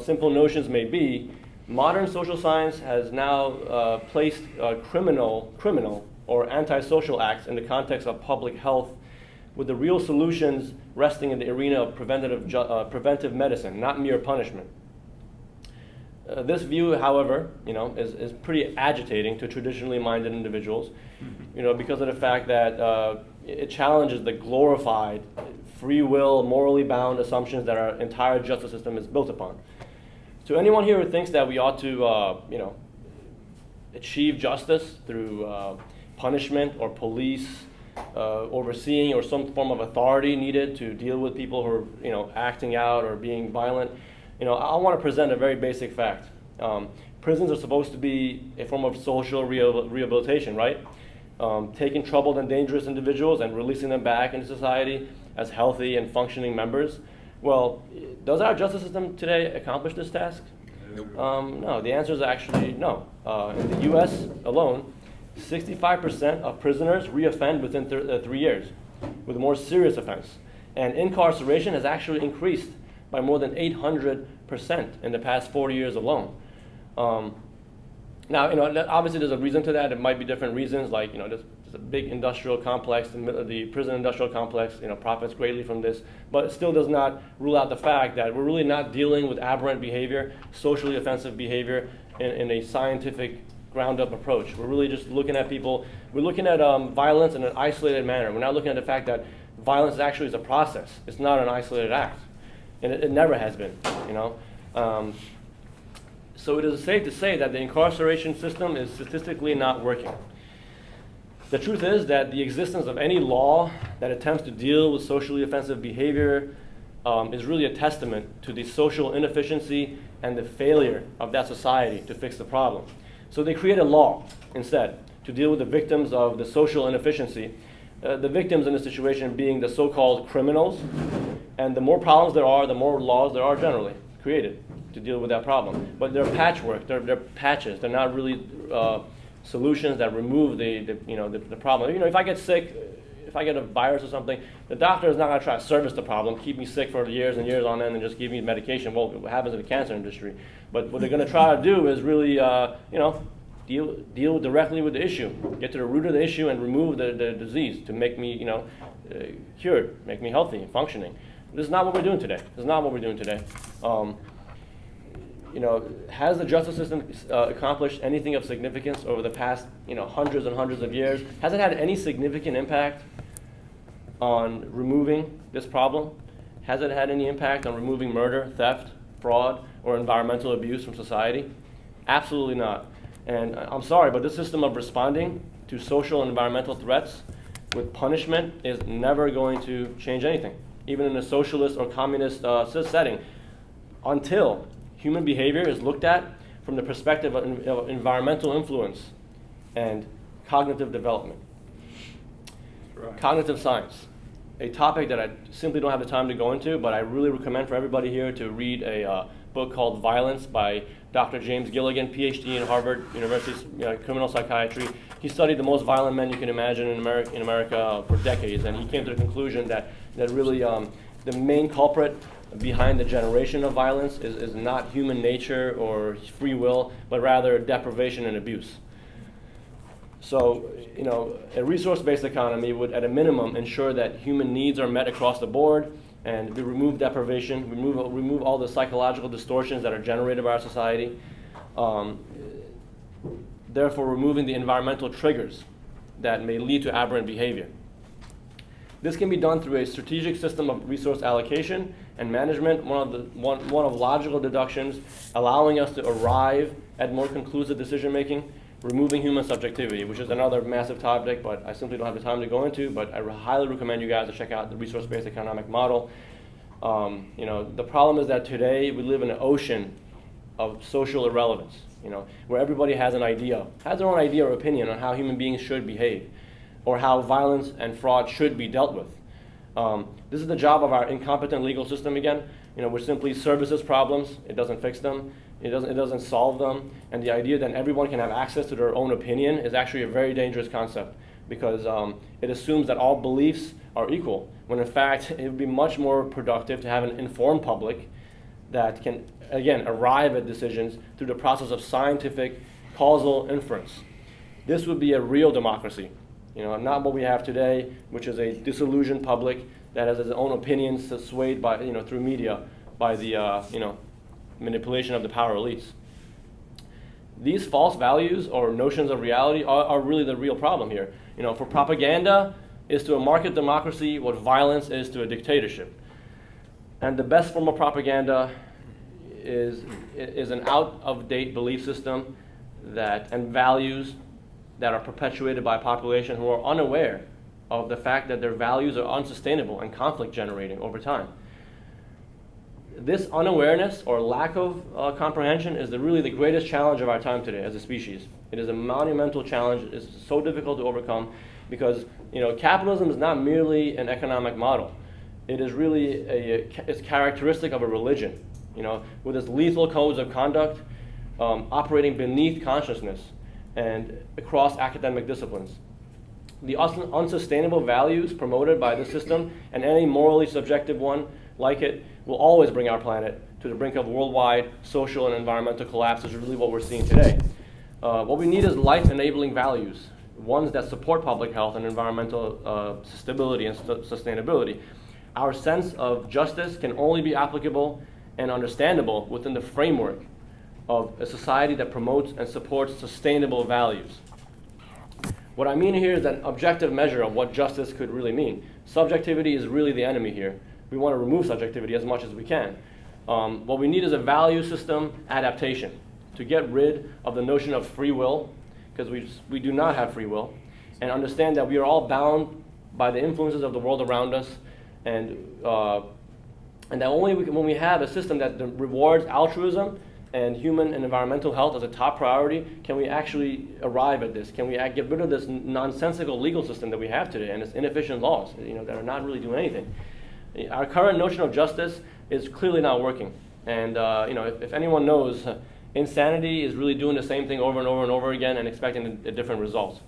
D: simple notions may be, modern social science has now placed criminal or antisocial acts in the context of public health, with the real solutions resting in the arena of preventive medicine, not mere punishment. This view, however, is pretty agitating to traditionally minded individuals, because of the fact that it challenges the glorified, free will, morally bound assumptions that our entire justice system is built upon. To anyone here who thinks that we ought to, achieve justice through punishment or police overseeing or some form of authority needed to deal with people who are, acting out or being violent, I want to present a very basic fact. Prisons are supposed to be a form of social rehabilitation, right? Taking troubled and dangerous individuals and releasing them back into society as healthy and functioning members. Well, does our justice system today accomplish this task? No, the answer is actually no. In the US alone, 65% of prisoners reoffend within 3 years with a more serious offense. And incarceration has actually increased by more than 800% in the past 40 years alone. Now, obviously there's a reason to that. It might be different reasons, like, there's a big industrial complex, the prison industrial complex, profits greatly from this, but it still does not rule out the fact that we're really not dealing with aberrant behavior, socially offensive behavior in a scientific ground-up approach. We're really just looking at people, we're looking at violence in an isolated manner. We're not looking at the fact that violence actually is a process. It's not an isolated act. And it never has been, So it is safe to say that the incarceration system is statistically not working. The truth is that the existence of any law that attempts to deal with socially offensive behavior is really a testament to the social inefficiency and the failure of that society to fix the problem. So they create a law instead to deal with the victims of the social inefficiency. The victims in this situation being the so-called criminals, and the more problems there are, the more laws there are generally created to deal with that problem. But they're patchwork, they're patches, they're not really solutions that remove the problem. If I get sick, if I get a virus or something, the doctor is not going to try to service the problem, keep me sick for years and years on end and just give me medication. Well, what happens in the cancer industry? But what they're going to try to do is really, deal directly with the issue, get to the root of the issue and remove the disease to make me, cured, make me healthy and functioning. This is not what we're doing today. Has the justice system accomplished anything of significance over the past, hundreds and hundreds of years? Has it had any significant impact on removing this problem? Has it had any impact on removing murder, theft, fraud, or environmental abuse from society? Absolutely not. And I'm sorry, but this system of responding to social and environmental threats with punishment is never going to change anything, even in a socialist or communist setting, until human behavior is looked at from the perspective of environmental influence and cognitive development. Right. Cognitive science, a topic that I simply don't have the time to go into, but I really recommend for everybody here to read a book called Violence by Dr. James Gilligan, PhD in Harvard University's criminal psychiatry. He studied the most violent men you can imagine in America for decades, and he came to the conclusion that really the main culprit behind the generation of violence is not human nature or free will, but rather deprivation and abuse. So, a resource-based economy would, at a minimum, ensure that human needs are met across the board, and we remove deprivation, remove all the psychological distortions that are generated by our society, therefore removing the environmental triggers that may lead to aberrant behavior. This can be done through a strategic system of resource allocation and management, one of logical deductions, allowing us to arrive at more conclusive decision making, removing human subjectivity, which is another massive topic, but I simply don't have the time to go into, but I highly recommend you guys to check out the resource-based economic model. The problem is that today we live in an ocean of social irrelevance, where everybody has their own idea or opinion on how human beings should behave, or how violence and fraud should be dealt with. This is the job of our incompetent legal system again, which simply services problems. It doesn't fix them. It doesn't solve them. And the idea that everyone can have access to their own opinion is actually a very dangerous concept, because it assumes that all beliefs are equal, when in fact it would be much more productive to have an informed public that can, again, arrive at decisions through the process of scientific causal inference. This would be a real democracy, not what we have today, which is a disillusioned public that has its own opinions swayed by, through media by the, manipulation of the power elites. These false values or notions of reality are really the real problem here. For propaganda is to a market democracy what violence is to a dictatorship. And the best form of propaganda is an out-of-date belief system and values that are perpetuated by a population who are unaware of the fact that their values are unsustainable and conflict generating over time. This unawareness or lack of comprehension is really the greatest challenge of our time today as a species. It is a monumental challenge. It's so difficult to overcome because capitalism is not merely an economic model. It is really it's characteristic of a religion, with its lethal codes of conduct operating beneath consciousness and across academic disciplines. The unsustainable values promoted by this system, and any morally subjective one like it, will always bring our planet to the brink of worldwide social and environmental collapse, which is really what we're seeing today. What we need is life-enabling values, ones that support public health and environmental stability and sustainability. Our sense of justice can only be applicable and understandable within the framework of a society that promotes and supports sustainable values. What I mean here is an objective measure of what justice could really mean. Subjectivity is really the enemy here. We want to remove subjectivity as much as we can. What we need is a value system adaptation to get rid of the notion of free will, because we do not have free will, and understand that we are all bound by the influences of the world around us, and that only when we have a system that rewards altruism and human and environmental health as a top priority can we actually arrive at this. Can we get rid of this nonsensical legal system that we have today and its inefficient laws that are not really doing anything. Our current notion of justice is clearly not working. And if anyone knows, insanity is really doing the same thing over and over and over again and expecting a different result.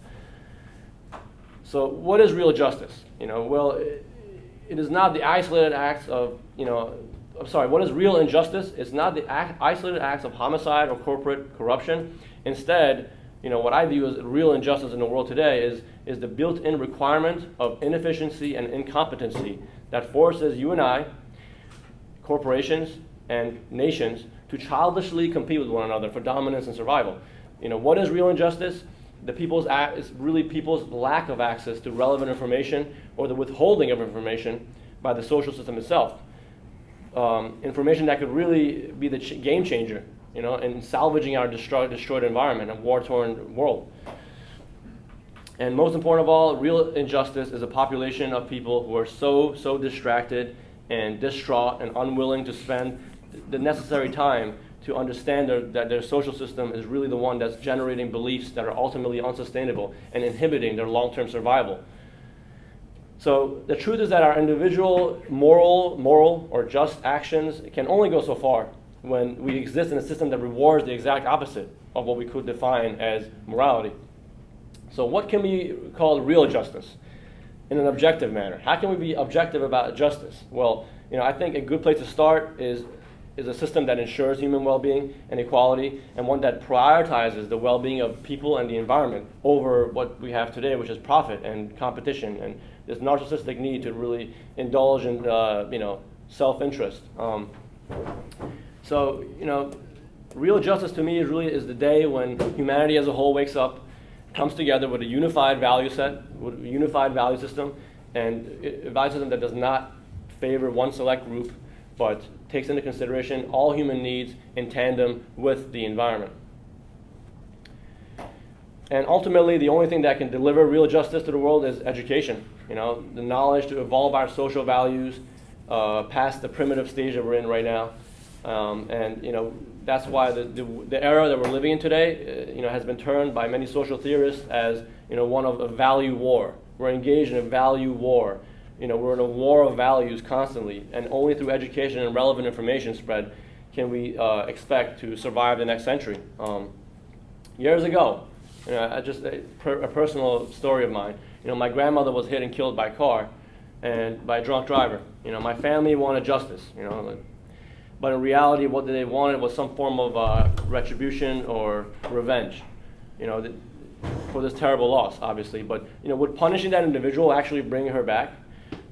D: So what is real justice? Well, it is not the isolated acts of, what is real injustice? It's not the isolated acts of homicide or corporate corruption. Instead, what I view as real injustice in the world today is the built-in requirement of inefficiency and incompetency that forces you and I, corporations and nations, to childishly compete with one another for dominance and survival. What is real injustice? Is really people's lack of access to relevant information or the withholding of information by the social system itself. Information that could really be the game changer, in salvaging our destroyed environment and war-torn world. And most important of all, real injustice is a population of people who are so distracted and distraught and unwilling to spend the necessary time to understand that their social system is really the one that's generating beliefs that are ultimately unsustainable and inhibiting their long-term survival. So the truth is that our individual moral or just actions can only go so far when we exist in a system that rewards the exact opposite of what we could define as morality. So what can be called real justice in an objective manner? How can we be objective about justice? Well, I think a good place to start is a system that ensures human well-being and equality, and one that prioritizes the well-being of people and the environment over what we have today, which is profit and competition and this narcissistic need to really indulge in self-interest. Real justice to me is the day when humanity as a whole wakes up, comes together with a unified value set, with a unified value system, and advise system that does not favor one select group, but takes into consideration all human needs in tandem with the environment. And ultimately, the only thing that can deliver real justice to the world is education. You know, the knowledge to evolve our social values past the primitive stage that we're in right now. And you know, that's why the era that we're living in today, you know, has been termed by many social theorists as, you know, one of a value war. We're engaged in a value war. You know, we're in a war of values constantly, and only through education and relevant information spread can we expect to survive the next century. Years ago, you know, just a personal story of mine. You know, my grandmother was hit and killed by a car, and by a drunk driver. You know, my family wanted justice. You know, but in reality, what they wanted was some form of retribution or revenge. You know, for this terrible loss, obviously. But you know, would punishing that individual actually bring her back?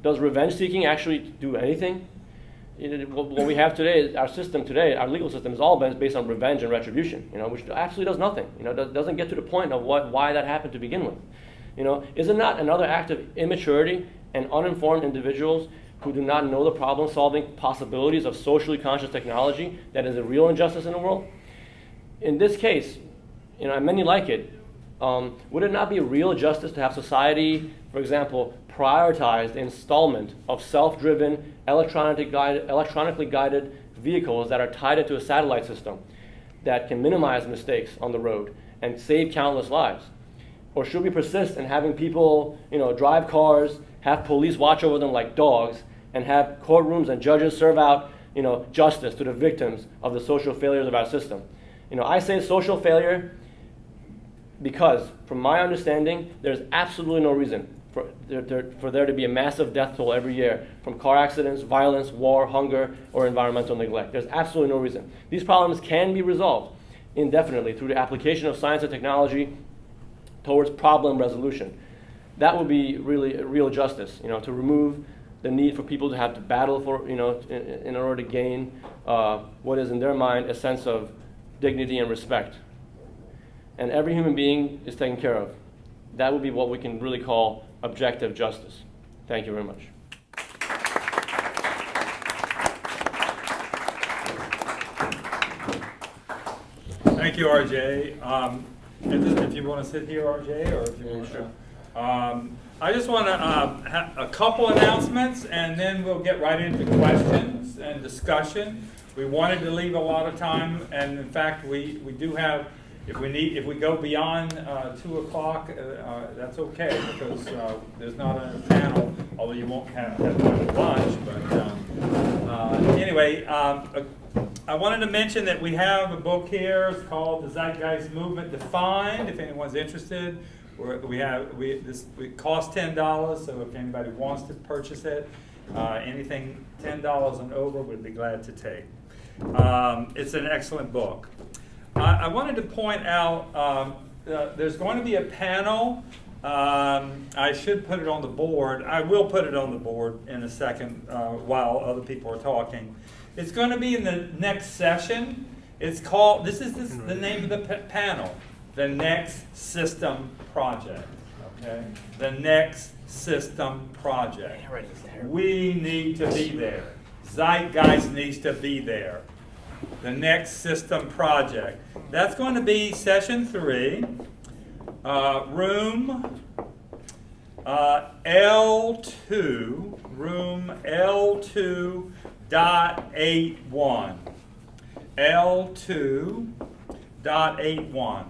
D: Does revenge seeking actually do anything? What we have today, our system today, our legal system is all based on revenge and retribution, you know, which absolutely does nothing. You know, doesn't get to the point of why that happened to begin with. You know, is it not another act of immaturity and uninformed individuals who do not know the problem-solving possibilities of socially conscious technology that is a real injustice in the world? In this case, you know, and many like it, would it not be a real justice to have society, for example, prioritize the installment of self-driven, electronically guided vehicles that are tied into a satellite system that can minimize mistakes on the road and save countless lives? Or should we persist in having people, you know, drive cars, have police watch over them like dogs, and have courtrooms and judges serve out, you know, justice to the victims of the social failures of our system? You know, I say social failure because, from my understanding, there's absolutely no reason for there to be a massive death toll every year from car accidents, violence, war, hunger, or environmental neglect. There's absolutely no reason. These problems can be resolved indefinitely through the application of science and technology towards problem resolution. That would be really real justice, you know, to remove the need for people to have to battle for, you know, in order to gain what is in their mind a sense of dignity and respect. And every human being is taken care of. That would be what we can really call objective justice. Thank you very much.
A: Thank you, RJ. If you want to sit here, RJ, or if you want to. I just want to have a couple announcements, and then we'll get right into questions and discussion. We wanted to leave a lot of time, and in fact, we do have. If we go beyond 2 o'clock, that's okay, because there's not a panel, although you won't have lunch. But anyway, I wanted to mention that we have a book here. It's called The Zeitgeist Movement Defined. If anyone's interested, it costs $10. So if anybody wants to purchase it, anything $10 and over, we'd be glad to take. It's an excellent book. I wanted to point out there's going to be a panel. I should put it on the board. I will put it on the board in a second while other people are talking. It's going to be in the next session. It's called, the name of the panel, The Next System Project. Okay? The Next System Project. We need to be there. Zeitgeist needs to be there. The Next System Project. That's going to be session 3, room L2, room L2.81. L2.81.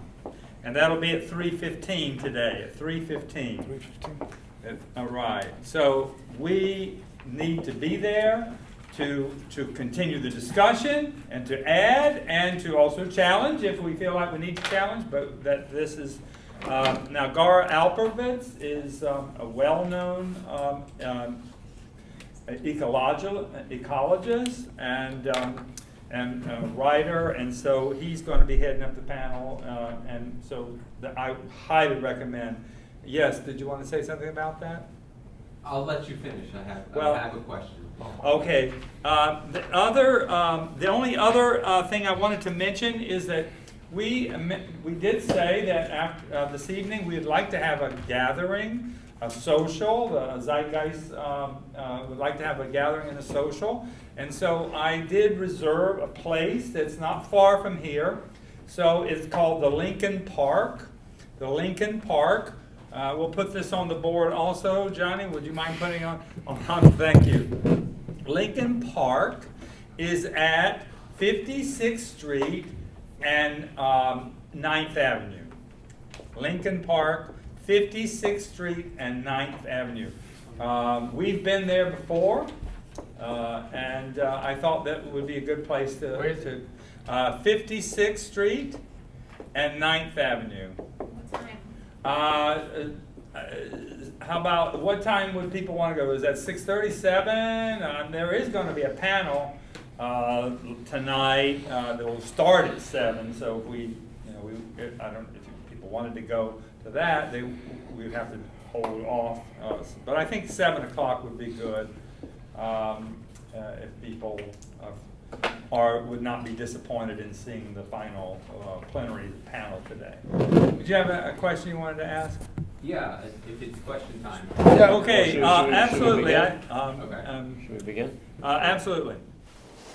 A: And that'll be at 3:15 today, at 3:15. 3:15. All right. So we need to be there to continue the discussion and to add and to also challenge if we feel like we need to challenge. But that this is now Gar Alperovitz is a well-known ecologist and writer, and so he's going to be heading up the panel, and so I highly recommend. Yes, did you want to say something about that?
E: I'll let you finish. I have a question.
A: Okay. The only other thing I wanted to mention is that we did say that after this evening we'd like to have a gathering a social. The Zeitgeist would like to have a gathering and a social. And so I did reserve a place that's not far from here. So it's called the Lincoln Park. The Lincoln Park. We'll put this on the board also. Johnny, would you mind putting on? Thank you. Lincoln Park is at 56th Street and 9th Avenue. Lincoln Park, 56th Street and 9th Avenue. We've been there before, and I thought that would be a good place to.
C: Where is it?
A: 56th Street and 9th Avenue.
F: What time?
A: How about, what time would people want to go? Is that 6:37? There is going to be a panel tonight that will start at 7. So if we, I don't, if people wanted to go to that, we would have to hold off. But I think 7 o'clock would be good if people would not be disappointed in seeing the final plenary panel today. Did you have a question you wanted to ask?
E: Yeah, if it's question time.
A: Yeah, okay,
D: Should we
A: absolutely.
D: begin?
E: Okay.
D: Should we begin?
A: Absolutely.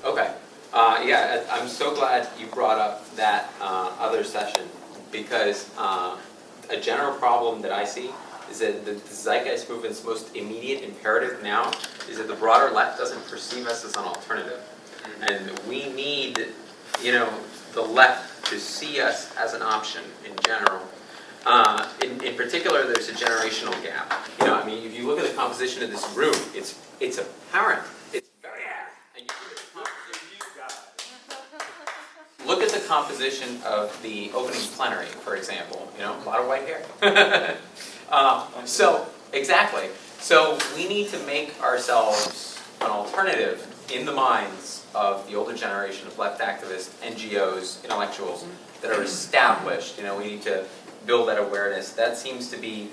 G: Okay, yeah, I'm so glad you brought up that other session, because a general problem that I see is that the Zeitgeist movement's most immediate imperative now is that the broader left doesn't perceive us as an alternative. And we need, the left to see us as an option in general. In particular, there's a generational gap. If you look at the composition of this room, it's apparent. It's very apparent. And look at the composition of the opening plenary, for example. A lot of white hair. Exactly. So we need to make ourselves an alternative in the minds of the older generation of left activists, NGOs, intellectuals that are established. We need to build that awareness. That seems to be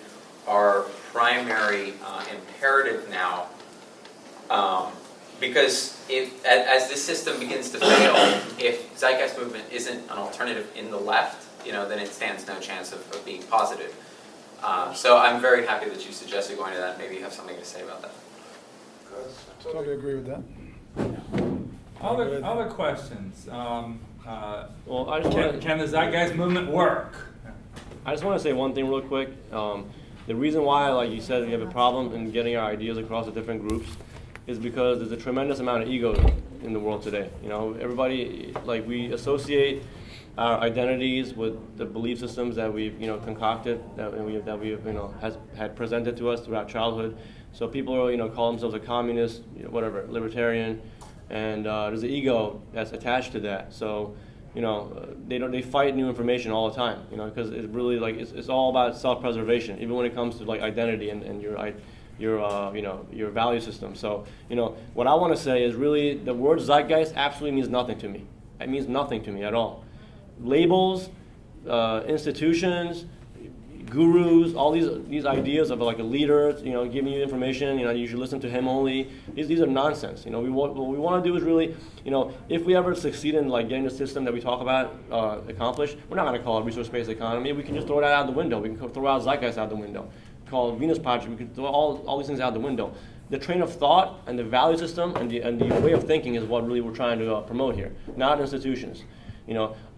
G: our primary imperative now, because as this system begins to fail, if Zeitgeist movement isn't an alternative in the left, then it stands no chance of being positive. So I'm very happy that you suggested going to that. Maybe you have something to say about that.
B: Totally agree with that.
A: Other questions?
D: Well, I just want to.
A: Can the Zeitgeist movement work?
D: I just want to say one thing real quick. The reason why, like you said, we have a problem in getting our ideas across to different groups is because there's a tremendous amount of ego in the world today. Everybody, we associate our identities with the belief systems that we've, concocted, that we've had presented to us throughout childhood. So people are, call themselves a communist, whatever, libertarian, and there's an ego that's attached to that. So they fight new information all the time, because it really it's all about self-preservation, even when it comes to identity and your value system. So what I want to say is really the word Zeitgeist absolutely means nothing to me. It means nothing to me at all. Labels, institutions, gurus, all these ideas of a leader, giving you information, you should listen to him only. These are nonsense. What we want to do is really, if we ever succeed in getting the system that we talk about accomplished, we're not going to call it resource-based economy. We can just throw that out the window. We can throw out Zeitgeist out the window. Call it Venus Project. We can throw all these things out the window. The train of thought and the value system and the way of thinking is what really we're trying to promote here, not institutions.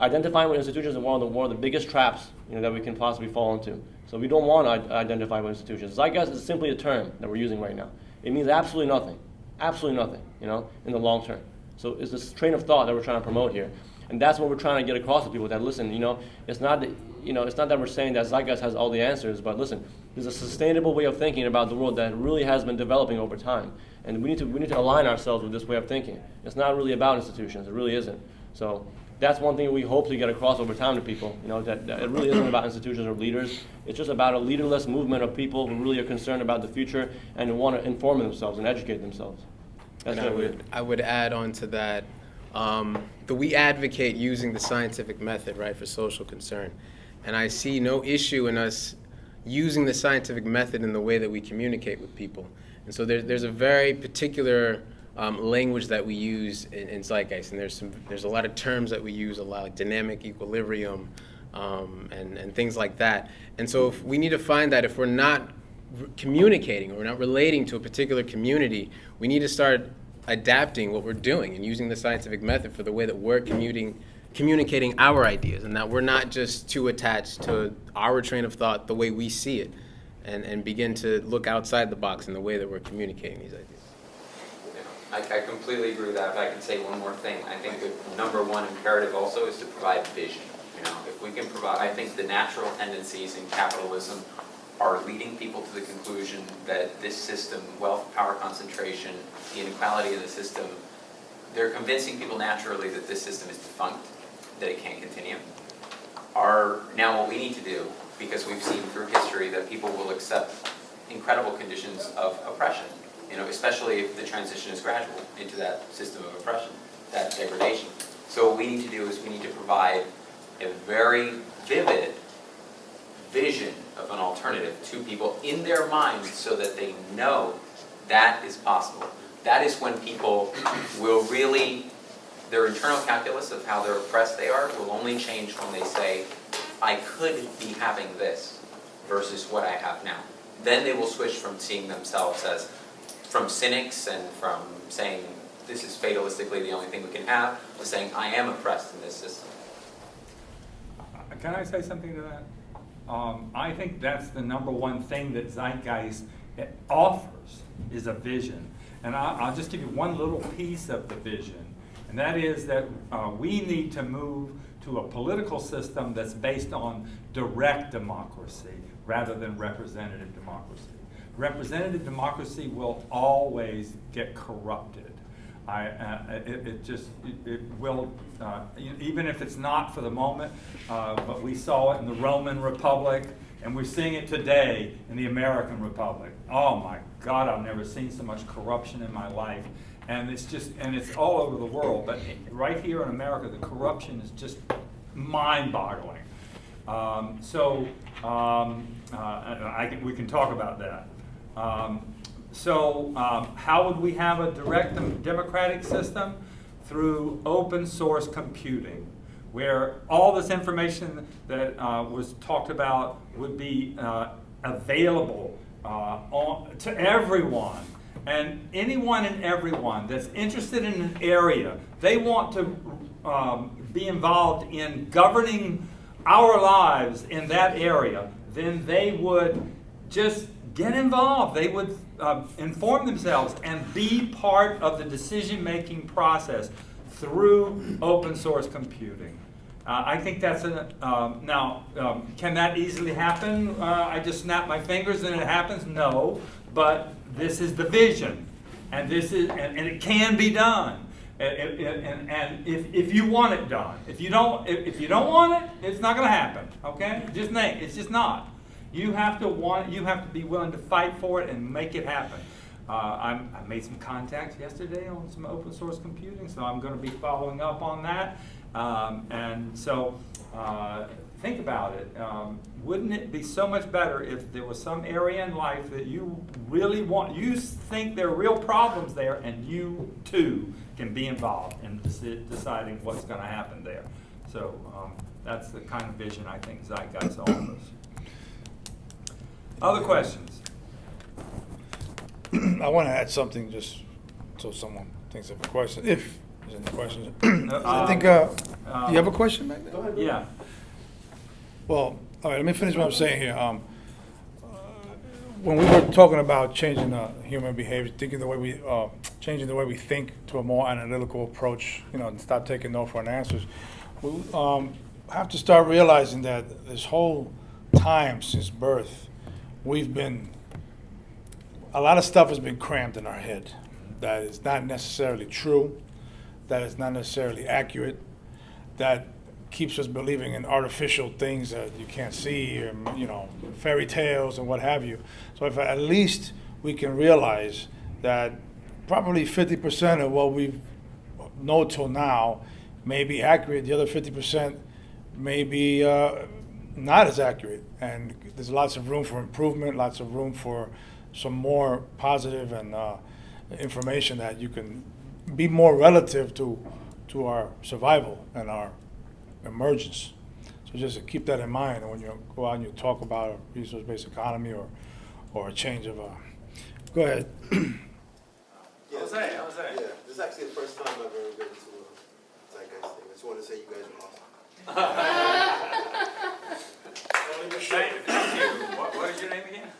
D: Identifying with institutions is one of the biggest traps that we can possibly fall into. So we don't want to identify with institutions. Zeitgeist is simply a term that we're using right now. It means absolutely nothing, in the long term. So it's this train of thought that we're trying to promote here, and that's what we're trying to get across to people. That listen, it's not that we're saying that Zeitgeist has all the answers, but listen, there's a sustainable way of thinking about the world that really has been developing over time, and we need to align ourselves with this way of thinking. It's not really about institutions. It really isn't. So that's one thing we hope to get across over time to people, that it really isn't about institutions or leaders. It's just about a leaderless movement of people who really are concerned about the future and who want to inform themselves and educate themselves. That's
H: I would add on to that, that we advocate using the scientific method, right, for social concern. And I see no issue in us using the scientific method in the way that we communicate with people. And so there's a very particular language that we use in Zeitgeist, and there's a lot of terms that we use, a lot like dynamic equilibrium, and things like that. And so if we need to find that if we're not communicating or we're not relating to a particular community, we need to start adapting what we're doing and using the scientific method for the way that we're communicating our ideas, and that we're not just too attached to our train of thought the way we see it, and begin to look outside the box in the way that we're communicating these ideas.
G: I completely agree with that. If I can say one more thing, I think the number one imperative also is to provide vision. If we can provide, I think the natural tendencies in capitalism are leading people to the conclusion that this system, wealth, power concentration, the inequality of the system, they're convincing people naturally that this system is defunct, that it can't continue. Now what we need to do, because we've seen through history that people will accept incredible conditions of oppression, especially if the transition is gradual into that system of oppression, that degradation. So what we need to do is we need to provide a very vivid vision of an alternative to people in their minds so that they know that is possible. That is when people will really, their internal calculus of how they're oppressed they are will only change when they say, I could be having this versus what I have now. Then they will switch from seeing themselves as, from cynics and from saying this is fatalistically the only thing we can have, to saying I am oppressed in this system.
A: Can I say something to that? I think that's the number one thing that Zeitgeist offers is a vision. And I'll just give you one little piece of the vision, and that is that we need to move to a political system that's based on direct democracy rather than representative democracy. Representative democracy will always get corrupted. It will, even if it's not for the moment, but we saw it in the Roman Republic, and we're seeing it today in the American Republic. Oh my God, I've never seen so much corruption in my life. And it's all over the world, but right here in America, the corruption is just mind-boggling. We can talk about that. How would we have a direct democratic system? Through open source computing, where all this information that was talked about would be available to everyone. And anyone and everyone that's interested in an area, they want to be involved in governing our lives in that area, then they would just get involved. They would inform themselves and be part of the decision-making process through open source computing. I think that's can that easily happen? I just snap my fingers and it happens? No, but this is the vision, and it can be done. And if you want it done, if you don't want it, it's not going to happen. Okay, it's just not. You have to be willing to fight for it and make it happen. I made some contacts yesterday on some open source computing, so I'm going to be following up on that. Think about it. Wouldn't it be so much better if there was some area in life that you really want, you think there are real problems there, and you too can be involved in deciding what's going to happen there. So that's the kind of vision I think Zeitgeist offers. Other questions?
B: I want to add something just so someone thinks of a question. If there's any questions. I think, you have a question back there?
A: Yeah.
B: Well, all right, let me finish what I'm saying here. When we were talking about changing human behavior, changing the way we think to a more analytical approach, and stop taking no for an answers, we have to start realizing that this whole time since birth, a lot of stuff has been crammed in our head that is not necessarily true, that is not necessarily accurate, that keeps us believing in artificial things that you can't see, or, fairy tales and what have you. So if at least we can realize that probably 50% of what we know till now may be accurate, the other 50% may be not as accurate, and there's lots of room for improvement, lots of room for some more positive and information that you can be more relative to our survival and our emergence. So just to keep that in mind when you go out and you talk about a resource-based economy or a change of, go ahead.
I: Yeah, this is actually the first time I've ever been to a Zeitgeist thing. I just wanted to say you guys are awesome.
A: What is your name again?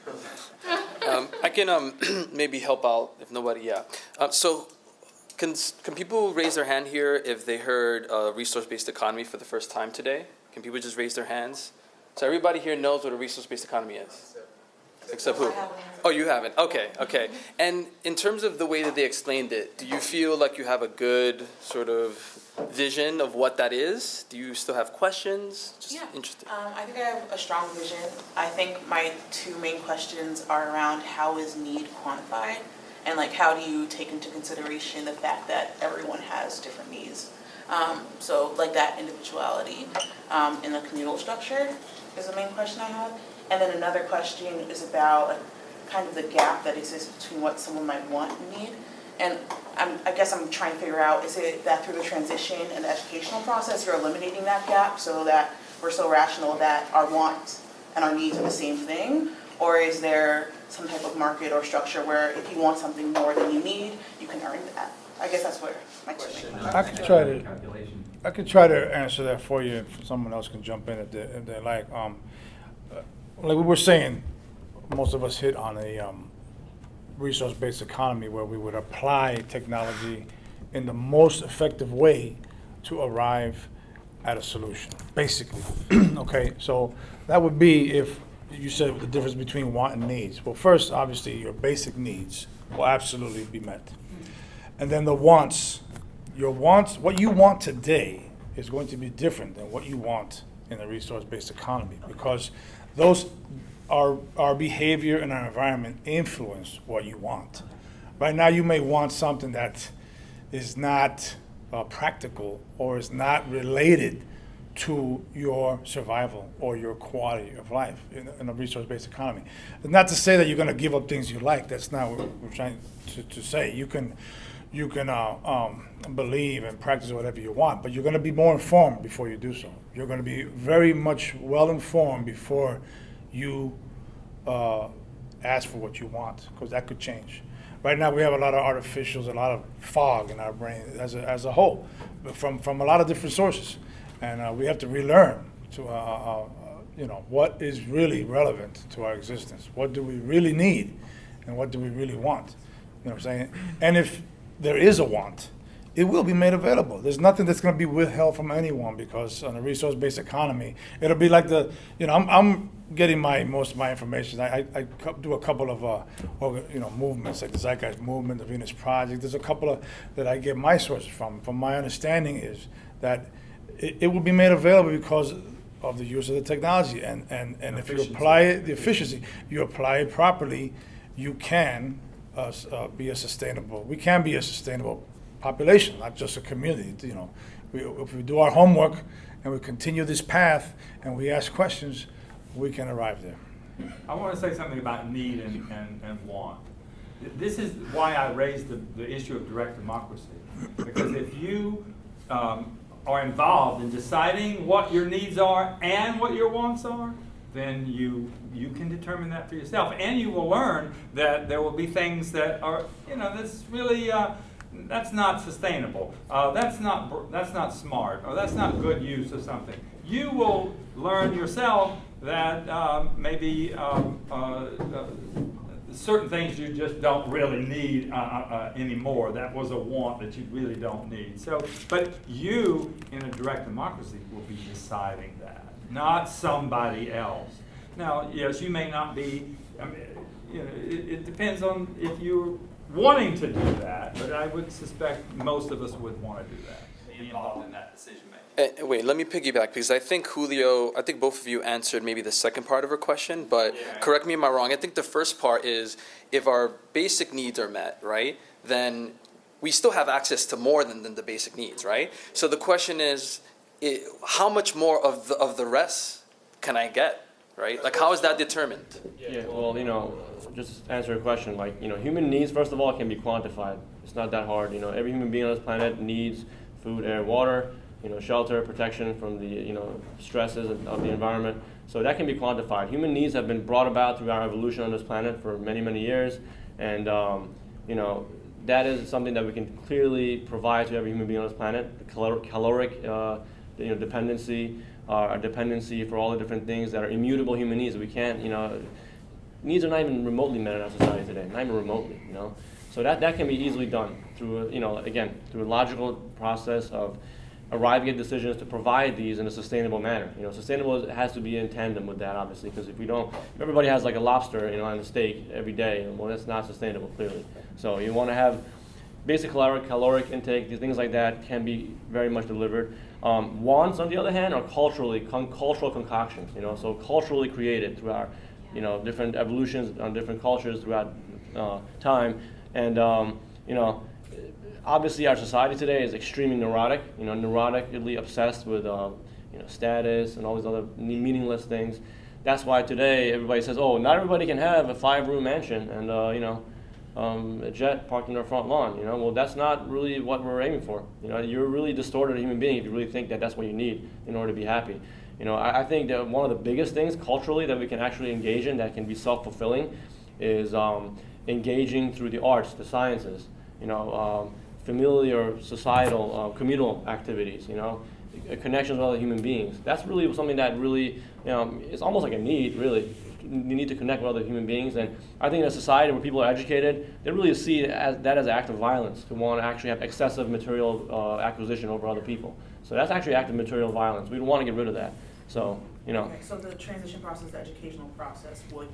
J: I can maybe help out if nobody, yeah. So can people raise their hand here if they heard resource-based economy for the first time today? Can people just raise their hands? So everybody here knows what a resource-based economy is? Except who? Oh, you haven't? Okay, okay. And in terms of the way that they explained it, do you feel like you have a good sort of vision of what that is? Do you still have questions? Just
K: Yeah.
J: interested.
K: I think I have a strong vision. I think my two main questions are around how is need quantified, and like how do you take into consideration the fact that everyone has different needs. So like that individuality in the communal structure is the main question I have. And then another question is about like, kind of the gap that exists between what someone might want and need. And I guess I'm trying to figure out, is it that through the transition and the educational process, you're eliminating that gap so that we're so rational that our wants and our needs are the same thing? Or is there some type of market or structure where if you want something more than you need, you can earn that? I guess that's where my question is.
B: I could try to answer that for you, if someone else can jump in if they like. Like we were saying, most of us hit on a resource-based economy where we would apply technology in the most effective way to arrive at a solution, basically. Okay, so that would be if you said the difference between want and needs. Well, first, obviously, your basic needs will absolutely be met. And then the wants, your wants, what you want today is going to be different than what you want in a resource-based economy, because those our behavior and our environment influence what you want. Right now, you may want something that is not practical or is not related to your survival or your quality of life in a resource-based economy. Not to say that you're going to give up things you like. That's not what we're trying to say. You can believe and practice whatever you want, but you're going to be more informed before you do so. You're going to be very much well informed before you ask for what you want, because that could change. Right now, we have a lot of artificials, a lot of fog in our brain as a whole, from a lot of different sources, and we have to relearn to what is really relevant to our existence. What do we really need, and what do we really want? You know what I'm saying? And if there is a want, it will be made available. There's nothing that's going to be withheld from anyone, because on a resource-based economy, it'll be like I'm getting most of my information. I do a couple of movements like the Zeitgeist Movement, the Venus Project. There's a couple of that I get my sources from. From my understanding is that it will be made available because of the use of the technology, and if you apply it, the efficiency, you apply it properly, you can be a sustainable. We can be a sustainable population, not just a community. If we do our homework and we continue this path and we ask questions, we can arrive there.
A: I want to say something about need and want. This is why I raised the issue of direct democracy. Because if you are involved in deciding what your needs are and what your wants are, then you can determine that for yourself. And you will learn that there will be things that are, that's really, that's not sustainable. That's not smart, or that's not good use of something. You will learn yourself that maybe certain things you just don't really need anymore. That was a want that you really don't need. But you, in a direct democracy, will be deciding that, not somebody else. Now, yes, you may not be. It depends on if you're wanting to do that. But I would suspect most of us would want to do that. Be involved in that decision making.
J: Wait, let me piggyback, because I think both of you answered maybe the second part of her question, but correct me if I'm wrong. I think the first part is if our basic needs are met, right, then we still have access to more than the basic needs, right? So the question is, how much more of the rest can I get, right? Like, how is that determined?
D: Yeah, well, just answer your question. Like, human needs, first of all, can be quantified. It's not that hard. Every human being on this planet needs food, air, water. shelter, protection from the stresses of the environment. So that can be quantified. Human needs have been brought about through our evolution on this planet for many, many years, and that is something that we can clearly provide to every human being on this planet. The caloric dependency, our dependency for all the different things that are immutable human needs. We can't, needs are not even remotely met in our society today, not even remotely, So that can be easily done through, through a logical process of arriving at decisions to provide these in a sustainable manner. Sustainable has to be in tandem with that, obviously, because if everybody has like a lobster, and a steak every day, well, that's not sustainable, clearly. So you want to have basic caloric intake, these things like that can be very much delivered. Wants, on the other hand, are cultural concoctions, so culturally created through our, different evolutions on different cultures throughout time. And, obviously our society today is extremely neurotic, neurotically obsessed with, status and all these other meaningless things. That's why today everybody says, oh, not everybody can have a 5-room mansion and, a jet parked in their front lawn, Well, that's not really what we're aiming for. You're a really distorted human being if you really think that that's what you need in order to be happy. I think that one of the biggest things culturally that we can actually engage in that can be self-fulfilling is engaging through the arts, the sciences, familiar, societal, communal activities, connections with other human beings. That's really something that really, it's almost like a need, really. You need to connect with other human beings, and I think in a society where people are educated, they really see that as an act of violence, to want to actually have excessive material acquisition over other people. So that's actually act of material violence. We don't want to get rid of that. So,
K: Okay, so the transition process, the educational process would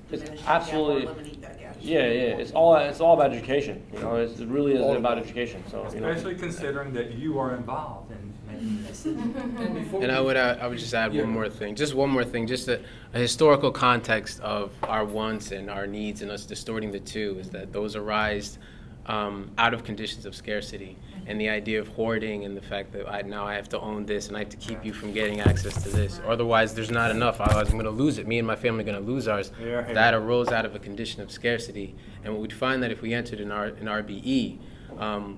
K: diminish
D: it's absolutely,
K: that gap or eliminate that gap?
D: Yeah, it's all about education. It really is about education. So,
F: Especially considering that you are involved in making this.
H: And I would just add one more thing, just a historical context of our wants and our needs and us distorting the two is that those arise out of conditions of scarcity, and the idea of hoarding and the fact that I have to own this and I have to keep you from getting access to this, or otherwise there's not enough, otherwise I'm going to lose it, me and my family are going to lose ours. That arose out of a condition of scarcity, and what we'd find that if we entered in RBE,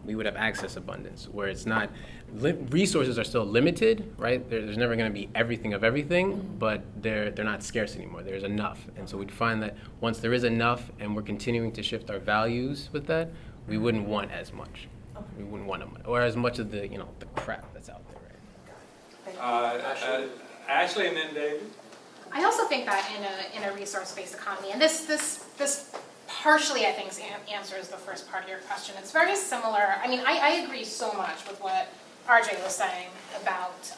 H: we would have access abundance, where it's not, resources are still limited, right? There's never going to be everything of everything, but they're not scarce anymore. There's enough. And so we'd find that once there is enough and we're continuing to shift our values with that, we wouldn't want as much. We wouldn't want or as much of the, the crap that's out there, right?
F: Ashley and then David.
L: I also think that in a resource-based economy, and this partially, I think, answers the first part of your question. It's very similar. I mean, I agree so much with what RJ was saying about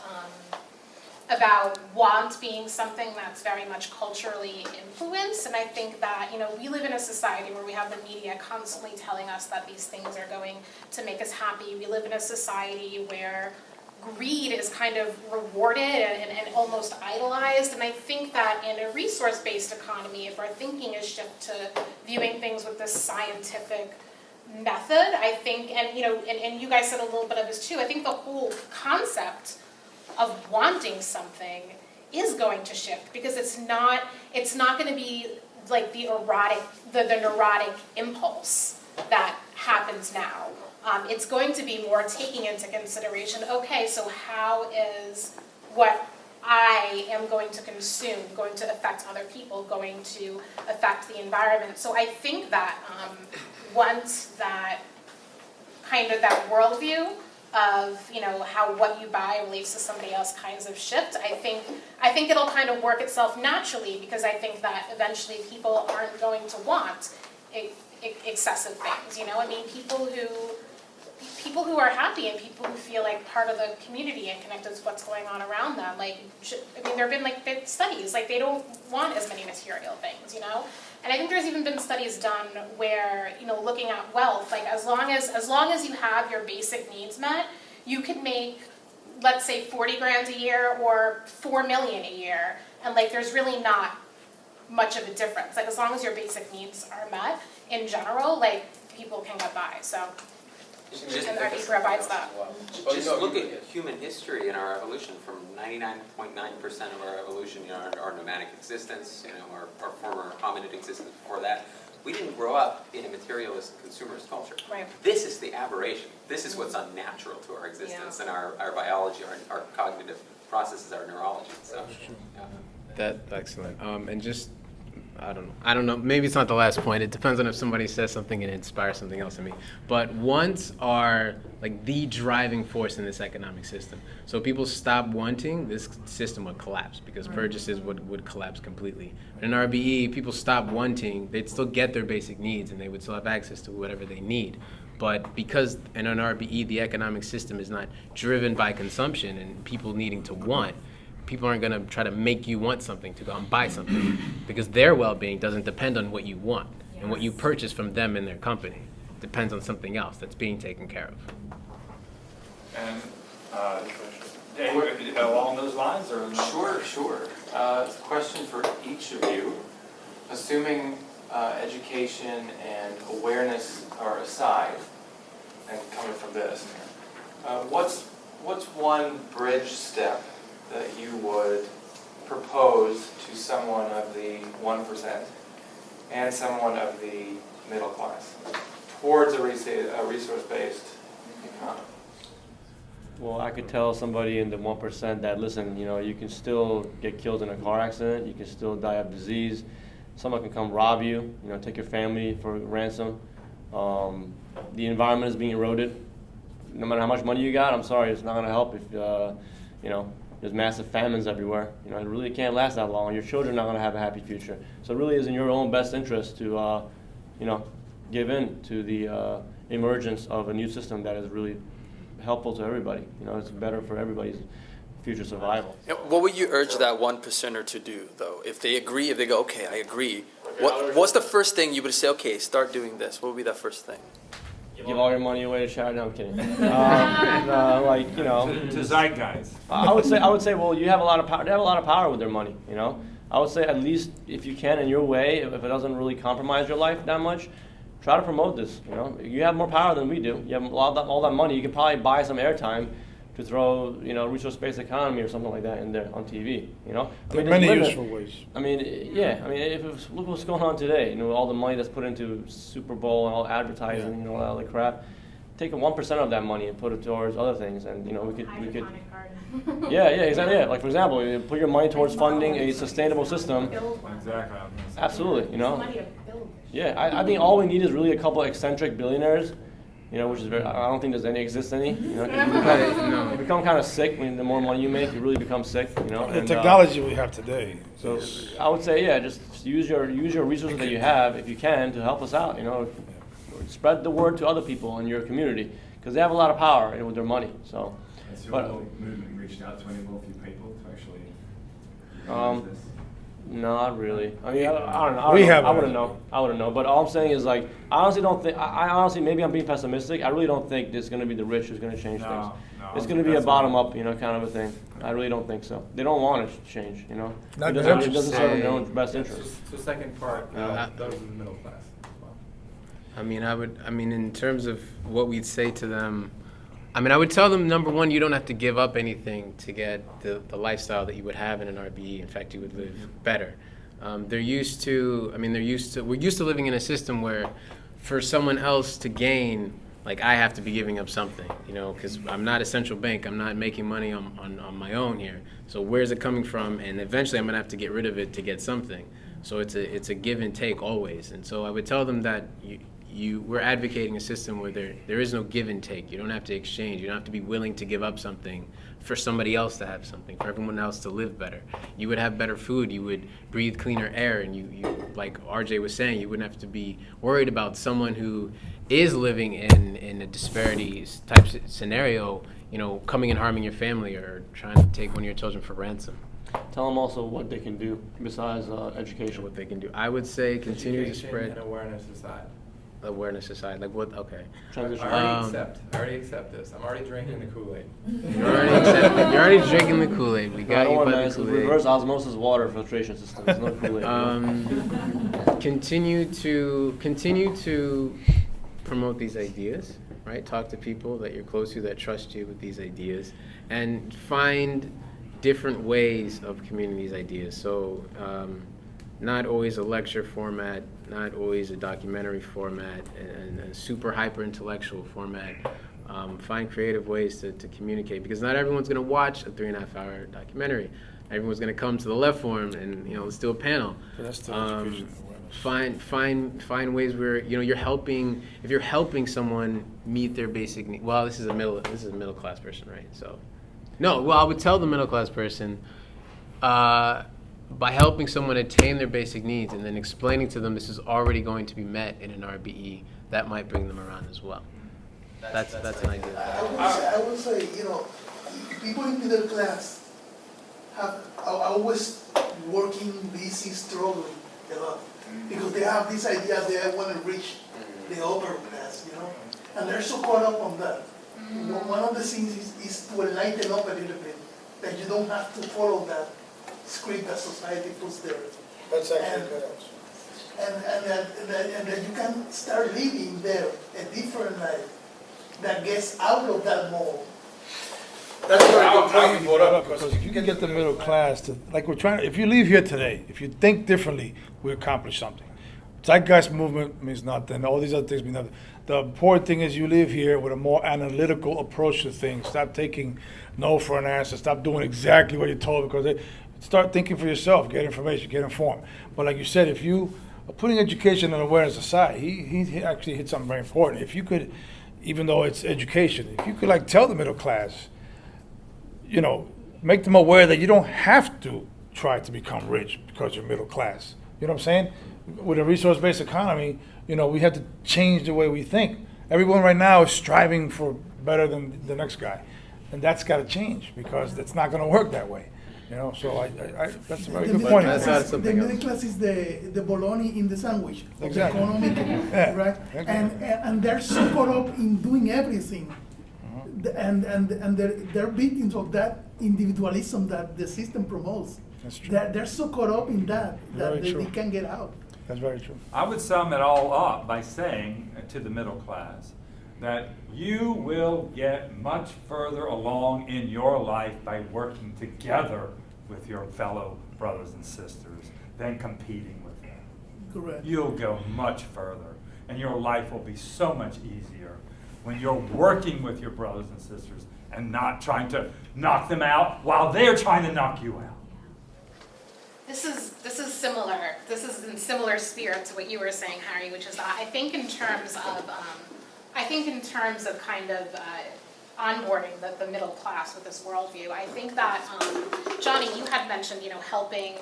L: want being something that's very much culturally influenced. And I think that, we live in a society where we have the media constantly telling us that these things are going to make us happy. We live in a society where greed is kind of rewarded and almost idolized. And I think that in a resource-based economy, if our thinking is shift to viewing things with this scientific method, I think, and you guys said a little bit of this too, I think the whole concept of wanting something is going to shift, because it's not going to be like the neurotic impulse that happens now. It's going to be more taking into consideration, okay, so how is what I am going to consume going to affect other people, going to affect the environment? So I think that once that kind of that worldview of how what you buy relates to somebody else kinds of shift, I think it'll kind of work itself naturally, because I think that eventually people aren't going to want excessive things. I mean, people who are happy and people who feel like part of the community and connected to what's going on around them, there have been studies, they don't want as many material things, And I think there's even been studies done where, looking at wealth, as long as you have your basic needs met, you could make, let's say, 40 grand a year or 4 million a year, and there's really not much of a difference. As long as your basic needs are met in general, people can get by. So, and RB provides that.
G: Just look at human history and our evolution. From 99.9% of our evolution, our nomadic existence, our former hominid existence before that, we didn't grow up in a materialist consumerist culture.
L: Right.
G: This is the aberration. This is what's unnatural to our existence and our biology, our cognitive processes, our neurology. So, yeah.
H: That's excellent. And just, I don't know, maybe it's not the last point. It depends on if somebody says something and it inspires something else in me. But wants are like the driving force in this economic system. So if people stop wanting, this system would collapse because purchases would collapse completely. In RBE, people stop wanting, they'd still get their basic needs and they would still have access to whatever they need. But because in an RBE, the economic system is not driven by consumption and people needing to want, people aren't going to try to make you want something to go and buy something because their well-being doesn't depend on what you want and what you purchase from them and their company. It depends on something else that's being taken care of.
A: And, Dave, along those lines, or?
M: Sure. Question for each of you. Assuming education and awareness are aside, and coming from this, what's one bridge step that you would propose to someone of the 1% and someone of the middle class towards a resource-based economy?
D: Well, I could tell somebody in the 1% that, listen, you can still get killed in a car accident, you can still die of disease, someone can come rob you, take your family for ransom. The environment is being eroded. No matter how much money you got, I'm sorry, it's not going to help if, there's massive famines everywhere. It really can't last that long. Your children are not going to have a happy future. So it really is in your own best interest to, give in to the emergence of a new system that is really helpful to everybody. It's better for everybody's future survival.
J: What would you urge that 1%er to do, though? If they agree, if they go, okay, I agree, what's the first thing you would say, okay, start doing this? What would be that first thing?
D: Give all your money away to charity. No, I'm kidding.
F: To zeitgeist.
D: I would say, well, you have a lot of power. They have a lot of power with their money. I would say at least if you can in your way, if it doesn't really compromise your life that much, try to promote this. You have more power than we do. You have all that money. You can probably buy some airtime to throw, resource-based economy or something like that in there on TV.
B: There are many useful ways.
D: Look what's going on today. All the money that's put into Super Bowl and all advertising, all that crap. Take 1% of that money and put it towards other things, and we could. Exactly. Yeah. Like for example, you put your money towards funding a sustainable system.
F: Exactly.
D: Absolutely. Yeah, I think all we need is really a couple of eccentric billionaires. Which is very, I don't think there's any, exists any. You become kind of sick. The more money you make, you really become sick.
B: The technology we have today.
D: So I would say, just use your resources that you have, if you can, to help us out. Spread the word to other people in your community because they have a lot of power with their money. So.
F: Has your movement reached out to any wealthy people to actually use this?
D: No, not really. I mean, I don't know. I wouldn't know. But all I'm saying is, like, I honestly don't think. I honestly, maybe I'm being pessimistic. I really don't think it's going to be the rich who's going to change things.
F: No,
D: it's going to be a bottom up, kind of a thing. I really don't think so. They don't want to change, It doesn't serve their own best interest.
E: So second part, those in the middle class as well.
H: In terms of what we'd say to them, I would tell them, number one, you don't have to give up anything to get the lifestyle that you would have in an RBE. In fact, you would live better. We're used to living in a system where for someone else to gain, like I have to be giving up something, because I'm not a central bank. I'm not making money on my own here. So where's it coming from? And eventually I'm going to have to get rid of it to get something. So it's a give and take always. And so I would tell them that we're advocating a system where there is no give and take. You don't have to exchange. You don't have to be willing to give up something for somebody else to have something, for everyone else to live better. You would have better food. You would breathe cleaner air. And you like RJ was saying, you wouldn't have to be worried about someone who is living in a disparities type scenario, coming and harming your family or trying to take one of your children for ransom.
D: Tell them also what they can do besides education.
H: What they can do. I would say continue to spread.
E: And awareness aside.
H: Awareness aside, like what? Okay.
E: Transition. I already accept this. I'm already drinking the Kool-Aid.
H: You're already drinking the Kool-Aid. We got you by the Kool-Aid.
D: Reverse osmosis water filtration system. It's no Kool-Aid.
H: Continue to promote these ideas, right? Talk to people that you're close to that trust you with these ideas, and find different ways of communicating these ideas. So. not always a lecture format, not always a documentary format, and a super hyper intellectual format. Find creative ways to communicate, because not everyone's going to watch a 3.5-hour documentary. Everyone's going to come to the Left Forum and, let's do a panel.
B: That's still education and awareness.
H: Find ways where you're helping. If you're helping someone meet their basic needs. Well, this is a middle class person, right? So, no. Well, I would tell the middle class person, by helping someone attain their basic needs and then explaining to them this is already going to be met in an RBE, that might bring them around as well. That's an idea.
N: I would say, people in middle class are always working, busy, struggling a lot, because they have this idea they want to reach the upper class, and they're so caught up on that. One of the things is to enlighten up a little bit, that you don't have to follow that script that society puts there.
B: That's actually good.
N: And that you can start living there a different life that gets out of that mold.
B: That's a very good point you brought up, because if you can get the middle class to, like we're trying to, if you leave here today, if you think differently, we accomplish something. Zeitgeist movement means nothing, all these other things mean nothing. The important thing is you live here with a more analytical approach to things. Stop taking no for an answer. Stop doing exactly what you're told, because start thinking for yourself, get information, get informed. But like you said, if you are putting education and awareness aside, he actually hit something very important. If you could, even though it's education, if you could tell the middle class, make them aware that you don't have to try to become rich because you're middle class. You know what I'm saying? With a resource-based economy, we have to change the way we think. Everyone right now is striving for better than the next guy. And that's got to change, because it's not going to work that way. So that's a very good point.
N: The middle class is the bologna in the sandwich.
B: Exactly.
N: The economic,
B: Yeah.
N: right?
B: Exactly.
N: And they're so caught up in doing everything. And they're victims of that individualism that the system promotes.
B: That's true.
N: They're so caught up in that
B: Very
N: they
B: true.
N: can't get out.
B: That's very true.
A: I would sum it all up by saying to the middle class that you will get much further along in your life by working together with your fellow brothers and sisters than competing with them.
N: Correct.
A: You'll go much further, and your life will be so much easier when you're working with your brothers and sisters and not trying to knock them out while they're trying to knock you out.
L: This is similar. This is in similar spirit to what you were saying, Harry, which is that I think in terms of kind of onboarding the middle class with this worldview, I think that Johnny, you had mentioned helping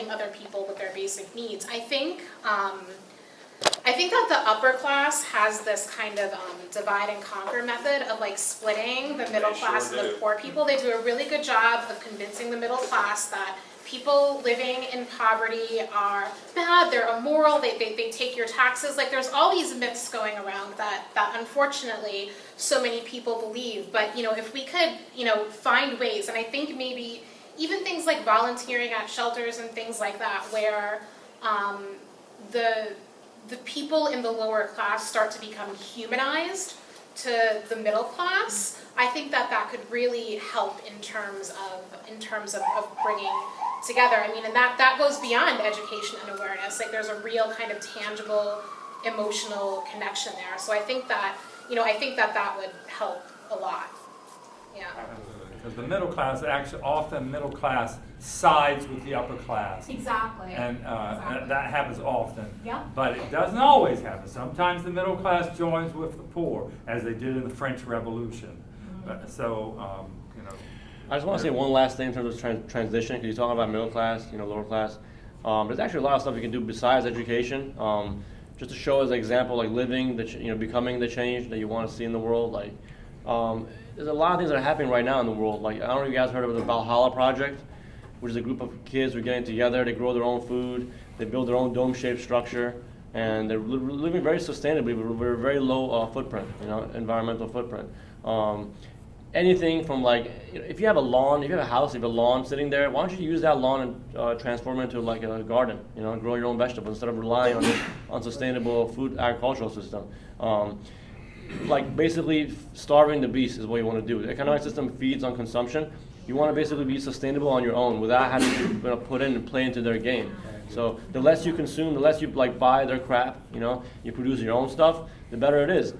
L: other people with their basic needs. I think that the upper class has this kind of divide and conquer method of splitting the middle class and the poor people. They do a really good job of convincing the middle class that people living in poverty are bad, they're immoral, they take your taxes. There's all these myths going around that unfortunately so many people believe. But if we could find ways, and I think maybe even things like volunteering at shelters and things like that, where the people in the lower class start to become humanized to the middle class, I think that could really help in terms of bringing together. I mean, and that goes beyond education and awareness. There's a real kind of tangible emotional connection there. So I think that that would help a lot. Yeah.
A: Because the middle class, actually often middle class sides with the upper class.
L: Exactly.
A: And that happens often.
L: Yeah.
A: But it doesn't always happen. Sometimes the middle class joins with the poor, as they did in the French Revolution. But, so,
D: I just want to say one last thing in terms of transition, because you're talking about middle class, lower class. There's actually a lot of stuff you can do besides education, just to show as an example, living, becoming the change that you want to see in the world. There's a lot of things that are happening right now in the world. I don't know if you guys heard of the Valhalla Project, which is a group of kids who are getting together. They grow their own food, they build their own dome-shaped structure, and they're living very sustainably with a very low footprint, environmental footprint. Anything from if you have a lawn, if you have a house, if you have a lawn sitting there, why don't you use that lawn and transform it into a garden, grow your own vegetables instead of relying on this unsustainable food agricultural system. Basically starving the beast is what you want to do. The economic system feeds on consumption. You want to basically be sustainable on your own without having to put in and play into their game. So the less you consume, the less you like buy their crap, you produce your own stuff, the better it is.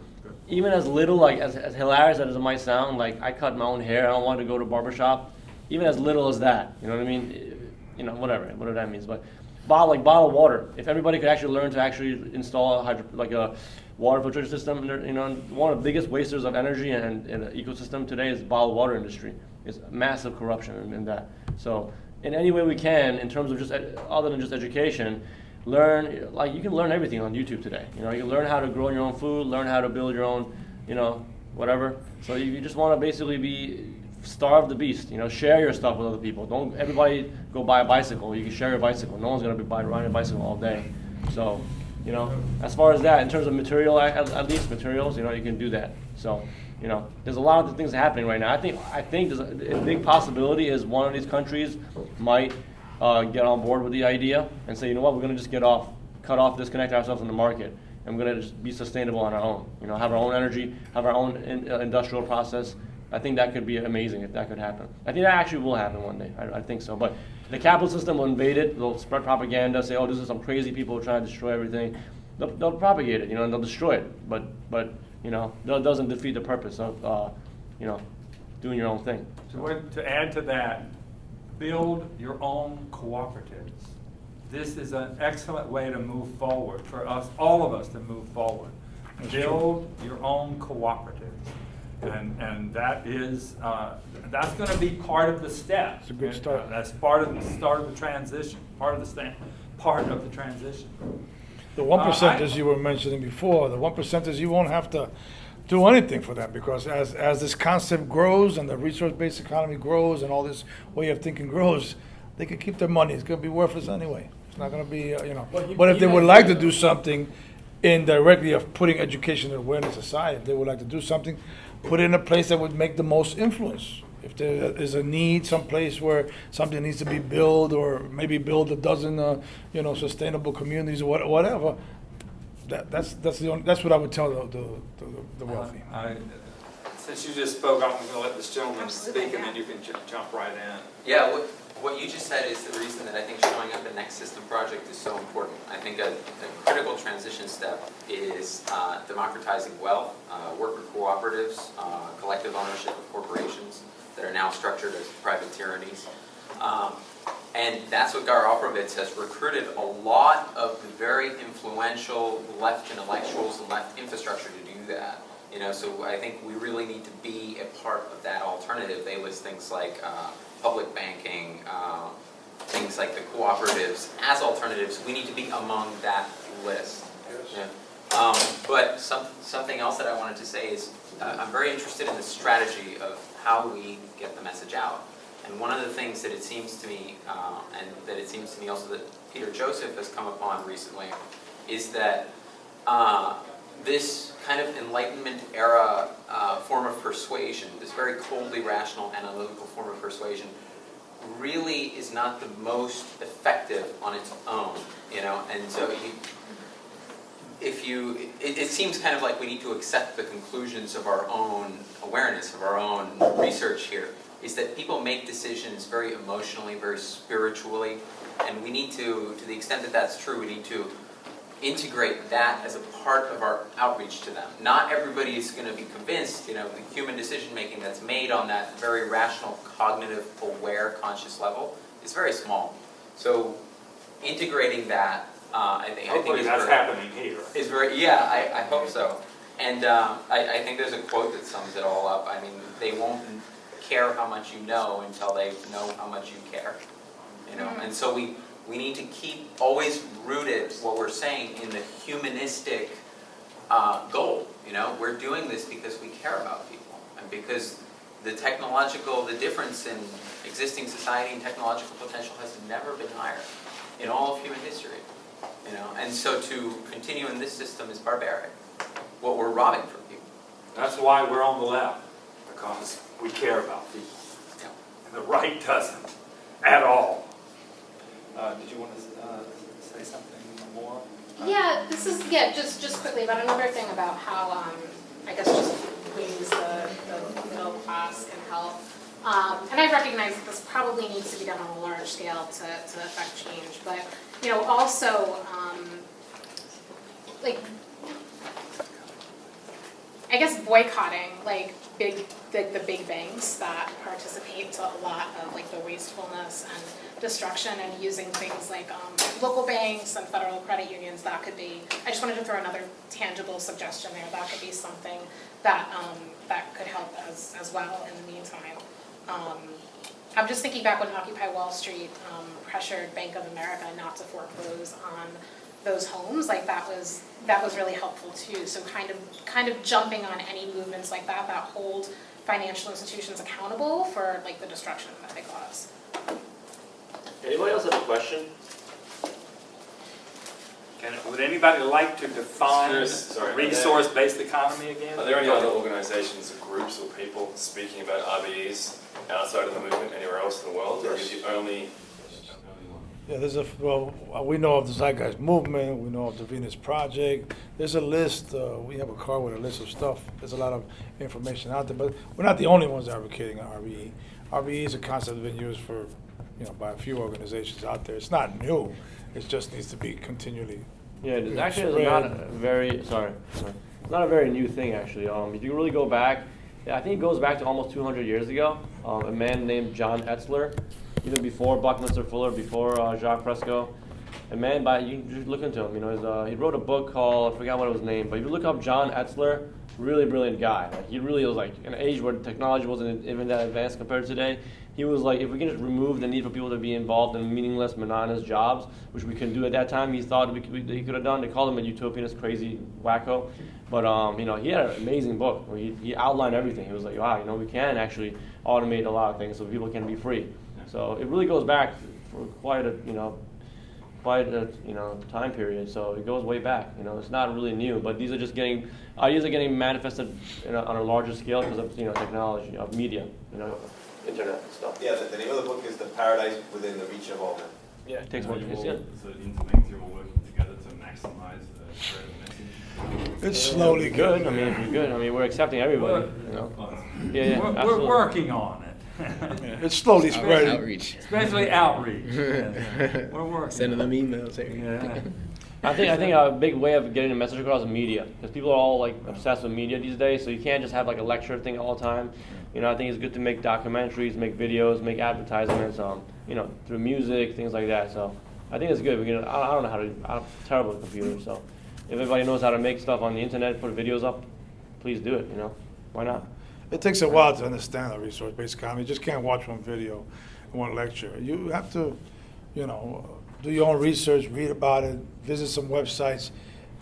D: Even as little, like as hilarious as it might sound, like I cut my own hair, I don't want to go to a barbershop, even as little as that, you know what I mean? Whatever that means. But bottled water, if everybody could actually learn to actually install a water filtration system, one of the biggest wasters of energy and the ecosystem today is the bottled water industry. It's massive corruption in that. So in any way we can, in terms of just other than just education, learn, like you can learn everything on YouTube today. You can learn how to grow your own food, learn how to build your own, whatever. So you just want to basically starve the beast. Share your stuff with other people. Don't everybody go buy a bicycle. You can share your bicycle. No one's gonna be riding a bicycle all day. So, as far as that, in terms of material, at least materials, you can do that. So, there's a lot of things happening right now. I think there's a big possibility is one of these countries might get on board with the idea and say, you know what, we're going to just cut off, disconnect ourselves from the market, and we're going to just be sustainable on our own. Have our own energy, have our own industrial process. I think that could be amazing if that could happen. I think that actually will happen one day. I think so. But the capitalist system will invade it. They'll spread propaganda, say, oh, this is some crazy people trying to destroy everything. They'll propagate it, and they'll destroy it. But that doesn't defeat the purpose of, doing your own thing.
A: To add to that, build your own cooperatives. This is an excellent way to move forward, for us, all of us to move forward. Build your own cooperatives. And that is, that's going to be part of the steps.
B: It's a good start.
A: That's part of the start of the transition, part of the transition.
B: The 1%, as you were mentioning before, the 1%, you won't have to do anything for them, because as this concept grows and the resource-based economy grows and all this way of thinking grows, they can keep their money. It's going to be worthless anyway. It's not going to be, But if they would like to do something indirectly of putting education and awareness aside, if they would like to do something, put it in a place that would make the most influence. If there is a need, someplace where something needs to be built, or maybe build a dozen, sustainable communities or whatever, that's what I would tell the wealthy.
A: Since you just spoke, I'm going to let this gentleman speak, and then you can jump right in.
G: Yeah, what you just said is the reason that I think showing up the Next System project is so important. I think a critical transition step is democratizing wealth, worker cooperatives, collective ownership of corporations that are now structured as private tyrannies. And that's what Gar Alperovitz has recruited a lot of the very influential left intellectuals and left infrastructure to do that. So I think we really need to be a part of that alternative. They list things like public banking, things like the cooperatives as alternatives. We need to be among that list. Yes. Yeah. But something else that I wanted to say is I'm very interested in the strategy of how we get the message out. And one of the things that it seems to me, and that it seems to me also that Peter Joseph has come upon recently, is that this kind of Enlightenment era form of persuasion, this very coldly rational, analytical form of persuasion, really is not the most effective on its own, and so it seems kind of like we need to accept the conclusions of our own awareness, of our own research here, is that people make decisions very emotionally, very spiritually, and we need to the extent that that's true, we need to integrate that as a part of our outreach to them. Not everybody is going to be convinced, the human decision-making that's made on that very rational, cognitive, aware, conscious level is very small. So integrating that, I think is
A: that's happening here.
G: Is very, yeah, I hope so. And I think there's a quote that sums it all up. I mean, they won't care how much you know until they know how much you care. And so we need to keep always rooted what we're saying in the humanistic goal. We're doing this because we care about people, and because the difference in existing society and technological potential has never been higher in all of human history. And so to continue in this system is barbaric. What we're robbing from people.
A: That's why we're on the left, because we care about people.
G: Yeah.
A: And the right doesn't at all. Did you want to say something more?
L: Yeah, just quickly about another thing about how I guess just ways the middle class can help. And I recognize that this probably needs to be done on a large scale to affect change, but, you know, also, like, I guess boycotting, like, the big banks that participate to a lot of, like, the wastefulness and destruction, and using things like local banks and federal credit unions, that could be, I just wanted to throw another tangible suggestion there, that could be something that, that could help as well in the meantime. I'm just thinking back when Occupy Wall Street pressured Bank of America not to foreclose on those homes, like that was really helpful too. So kind of jumping on any movements like that hold financial institutions accountable for like the destruction that they cause.
D: Anybody else have a question?
A: Would anybody like to define
E: Sorry,
A: resource-based economy again?
E: Are there any other organizations, groups, or people speaking about RBEs outside of the movement anywhere else in the world? Or are you the only one?
B: Yeah, we know of the Zeitgeist Movement, we know of the Venus Project. There's a list, we have a card with a list of stuff. There's a lot of information out there, but we're not the only ones advocating RBE. RBE is a concept that's been used for, by a few organizations out there. It's not new, it just needs to be continually.
D: Yeah, it's actually not a very, it's not a very new thing actually. If you really go back, I think it goes back to almost 200 years ago. A man named John Etzler, even before Buckminster Fuller, before Jacques Fresco. A man you can just look into him, he wrote a book called, I forgot what it was named, but if you look up John Etzler, really brilliant guy. Like, he really was like, in an age where technology wasn't even that advanced compared to today, he was like, if we can just remove the need for people to be involved in meaningless, monotonous jobs, which we couldn't do at that time, he thought he could have done. They called him a utopianist, crazy wacko. But, he had an amazing book where he outlined everything. He was like, wow, we can actually automate a lot of things so people can be free. So it really goes back for quite a time period. So it goes way back. It's not really new, but these are just ideas are getting manifested on a larger scale because of technology, of media, internet and stuff.
I: Yeah, the name of the book is The Paradise Within the Reach of All Men.
D: Yeah, it takes
F: So
D: more.
F: interlinked, you're all working together to maximize the spread of the message.
B: It's slowly
D: good. If you're good, we're accepting everybody. Yeah,
A: we're
D: absolutely.
A: working on it.
B: It's slowly spreading.
H: Outreach.
A: Especially outreach. Yeah. We're working.
H: Sending them emails.
A: Yeah.
D: I think a big way of getting a message across is media, because people are all like obsessed with media these days. So you can't just have like a lecture thing all the time. I think it's good to make documentaries, make videos, make advertisements, through music, things like that. So I think it's good. I don't know how to. I'm terrible at computers, so if everybody knows how to make stuff on the internet, put videos up, please do it. Why not?
B: It takes a while to understand a resource-based economy. You just can't watch one video and one lecture. You have to, do your own research, read about it, visit some websites.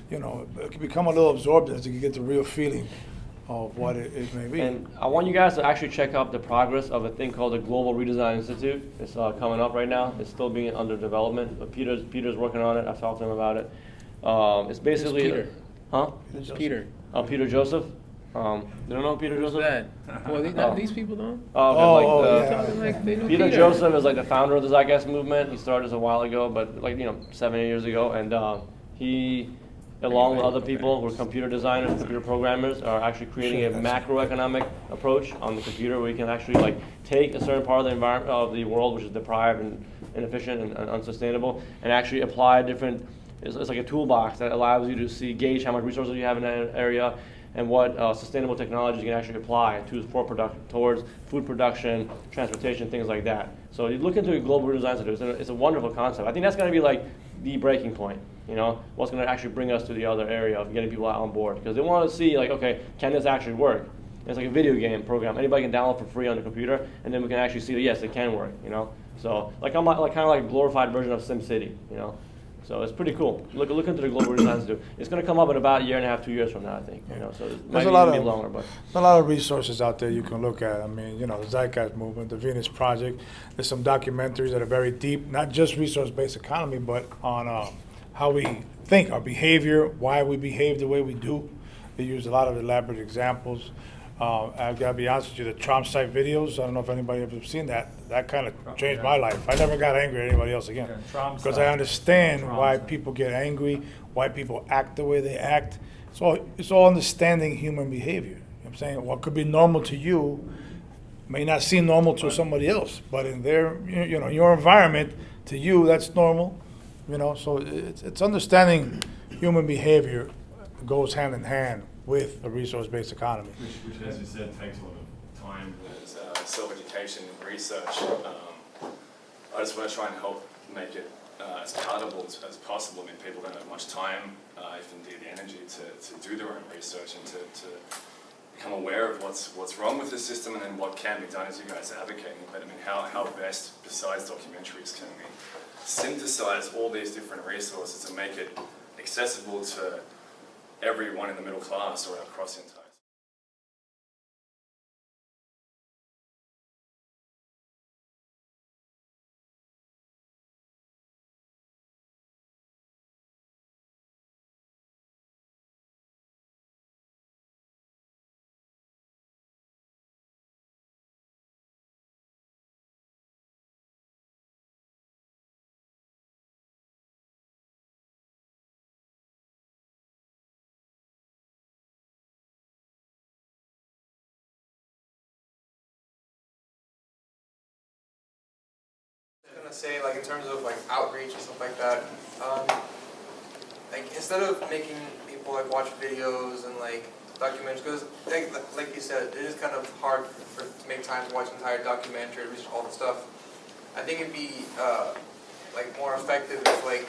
B: It can become a little absorbed as you get the real feeling of what it may be.
D: And I want you guys to actually check out the progress of a thing called the Global Redesign Institute. It's coming up right now. It's still being under development, but Peter's working on it. I've talked to him about it. It's basically
H: Peter?
D: Huh?
H: Who's Peter?
D: Peter Joseph. You don't know Peter
H: Who's
D: Joseph?
H: that? Well, these people don't.
D: They Peter Joseph is like the founder of the Zeitgeist movement. He started this a while ago, but 7 years ago, and he, along with other people who are computer designers, computer programmers, are actually creating a macroeconomic approach on the computer where you can actually take a certain part of the environment of the world which is deprived and inefficient and unsustainable, and actually apply different. It's like a toolbox that allows you to gauge how much resources you have in that area, and what sustainable technologies you can actually apply towards food production, transportation, things like that. So you look into Global Redesign Institute. It's a wonderful concept. I think that's going to be the breaking point. What's going to actually bring us to the other area of getting people out on board, because they want to see okay, can this actually work? It's like a video game program. Anybody can download for free on the computer, and then we can actually see that yes, it can work. So kind of like a glorified version of SimCity. So it's pretty cool. Look into the Global Redesign Institute. It's going to come up in about a year and a half, 2 years from now, I think. So it might be longer, but
B: a lot of resources out there you can look at. I mean, the Zeitgeist Movement, the Venus Project. There's some documentaries that are very deep, not just resource-based economy, but on how we think, our behavior, why we behave the way we do. They use a lot of elaborate examples. I've got to be honest with you, the Trump site videos, I don't know if anybody ever seen that. That kind of changed my life. I never got angry at anybody else again. Because I understand why people get angry, why people act the way they act. It's all understanding human behavior. You know what I'm saying? What could be normal to you may not seem normal to somebody else, but in their, you know, your environment, to you, that's normal, you know, so it's understanding human behavior goes hand in hand with a resource-based economy.
F: Which, as you said, takes a lot of time.
E: There's self-education and research. I just want to try and help make it as palatable as possible. I mean, people don't have much time, if indeed the energy, to do their own research and to become aware of what's wrong with the system and then what can be done, as you guys are advocating. But I mean, how best, besides documentaries, can we synthesize all these different resources and make it accessible to everyone in the middle class or across the entire.
O: Say, like, in terms of like outreach and stuff like that, like instead of making people like watch videos and like documentaries, because like you said, it is kind of hard to make time to watch an entire documentary, research all the stuff. I think it'd be like more effective if like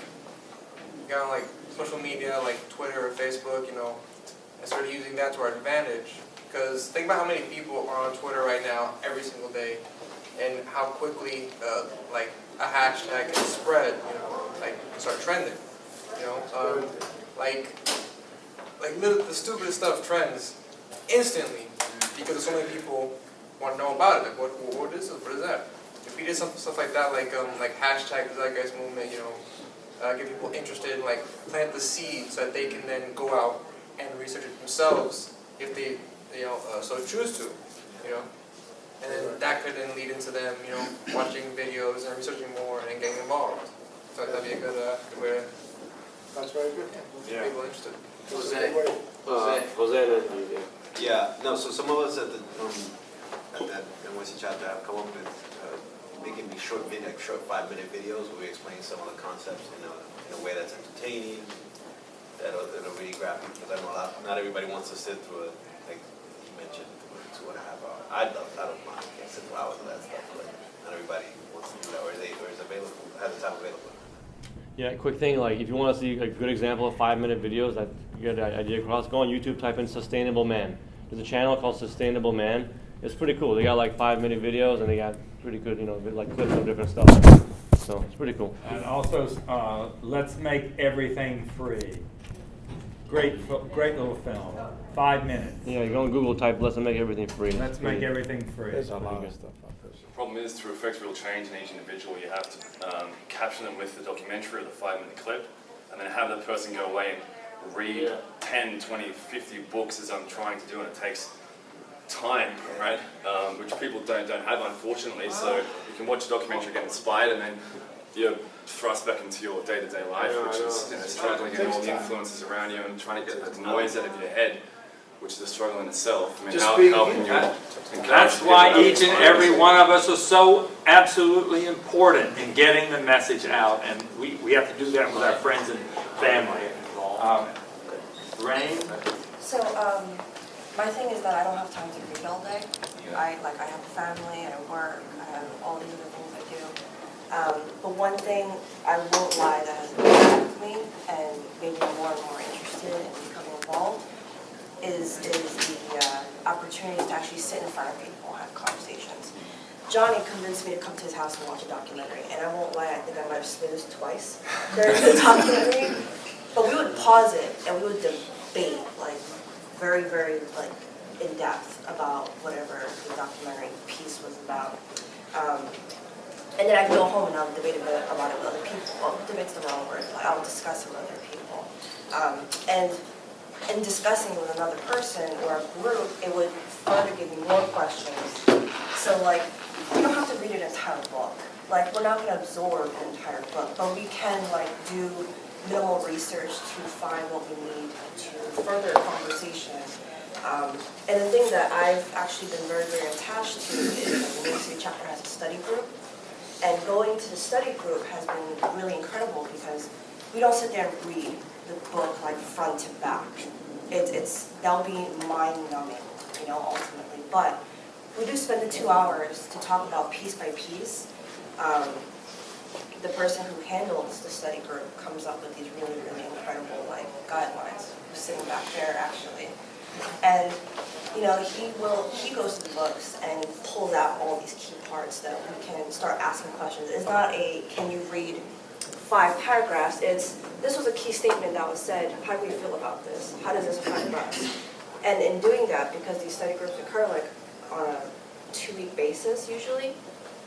O: you got on like social media, like Twitter or Facebook, you know, and started using that to our advantage. Because think about how many people are on Twitter right now every single day, and how quickly like a hashtag can spread, you know, like start trending, you know, like the stupidest stuff trends instantly because so many people want to know about it. Like what is it? What is that? If we did stuff like that, like hashtag the Zeitgeist movement, you know, get people interested and like plant the seed so that they can then go out and research it themselves if they, you know, so choose to, you know. And then that could then lead into them, you know, watching videos and researching more and getting involved. So that'd be a good way to. That's very good. Yeah. People interested.
I: Jose. Yeah. No. So some of us at that NYC chapter have come up with making these short 5-minute videos where we explain some of the concepts in a way that's entertaining, that'll really grab people. Because I know not everybody wants to sit through it, like you mentioned. 2.5 hours. I don't mind. I can't sit for hours of that stuff, but not everybody wants to do that, or is available, has the time available.
D: Yeah, quick thing, like if you want to see a good example of 5-minute videos that you get the idea across, go on YouTube, type in Sustainable Man. There's a channel called Sustainable Man. It's pretty cool. They got like 5-minute videos and they got pretty good, you know, like clips of different stuff. So it's pretty cool.
A: And also, Let's Make Everything Free. Great little film. 5 minutes.
D: Yeah, you go on Google, type Let's Make Everything Free.
A: Let's Make Everything Free.
B: There's a lot of stuff.
E: The problem is, to affect real change in each individual, you have to caption them with the documentary or the 5-minute clip, and then have that person go away and read 10, 20, 50 books as I'm trying to do, and it takes time, right? Which people don't have, unfortunately. So you can watch a documentary, get inspired, and then you're thrust back into your day-to-day life, which is, you know, struggling and all the influences around you and trying to get the noise out of your head, which is a struggle in itself. I mean, how can you encourage
A: That's why each and every one of us are so absolutely important in getting the message out, and we have to do that with our friends and family. Rain?
P: So, my thing is that I don't have time to read all day. I have a family, I work, I have all these other things I do. But one thing, I won't lie, that has impacted me and made me more and more interested in becoming involved is the opportunities to actually sit in front of people and have conversations. Johnny convinced me to come to his house and watch a documentary, and I won't lie, I think I might have snoozed twice during the documentary. But we would pause it and we would debate, like, very, very, like, in depth about whatever the documentary piece was about. And then I'd go home and I would debate about it with other people. Well, debate's the wrong word, but I would discuss it with other people. And in discussing with another person or a group, it would further give me more questions. So, like, we don't have to read an entire book. Like, we're not going to absorb an entire book, but we can, like, do minimal research to find what we need to further a conversation And the thing that I've actually been very, very attached to is the New York City chapter has a study group. And going to the study group has been really incredible because we don't sit there and read the book like front to back. That'll be mind-numbing, ultimately. But we do spend the 2 hours to talk about piece by piece. The person who handles the study group comes up with these really, really incredible guidelines. Who's sitting back there actually, and he goes to the books and pulls out all these key parts that we can start asking questions. It's not can you read 5 paragraphs? It's this was a key statement that was said. How do we feel about this? How does this affect us? And in doing that, because these study groups occur on a 2-week basis usually,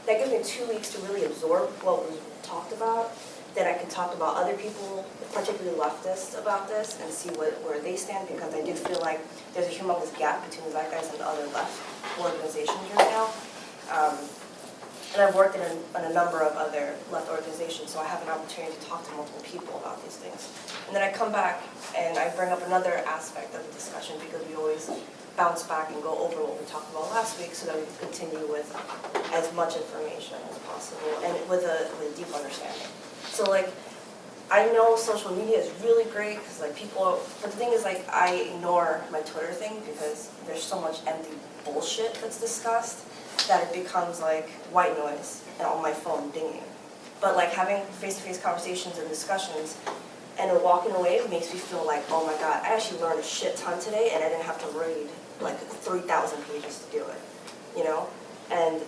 P: that gives me 2 weeks to really absorb what was talked about. Then I can talk about other people, particularly leftists, about this and see where they stand, because I do feel like there's a humongous gap between the Zeitgeist and the other left organizations right now. And I've worked in a number of other left organizations, so I have an opportunity to talk to multiple people about these things. And then I come back and I bring up another aspect of the discussion, because we always bounce back and go over what we talked about last week so that we can continue with as much information as possible and with a deep understanding. So I know social media is really great because people, but the thing is I ignore my Twitter thing because there's so much empty bullshit that's discussed that it becomes white noise and on my phone dinging. But having face-to-face conversations and discussions and walking away makes me feel oh my God, I actually learned a shit ton today and I didn't have to read 3,000 pages to do it, And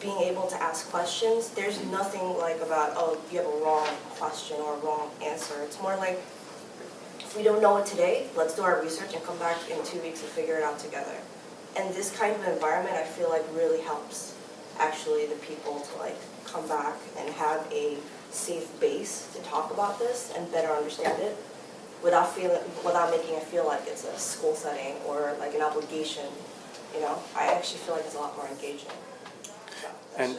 P: being able to ask questions, there's nothing about, oh, you have a wrong question or a wrong answer. It's more if we don't know it today, let's do our research and come back in 2 weeks and figure it out together. And this kind of environment, I feel really helps actually the people to come back and have a safe base to talk about this and better understand it without making it feel like it's a school setting or an obligation. I actually feel it's a lot more engaging.
J: And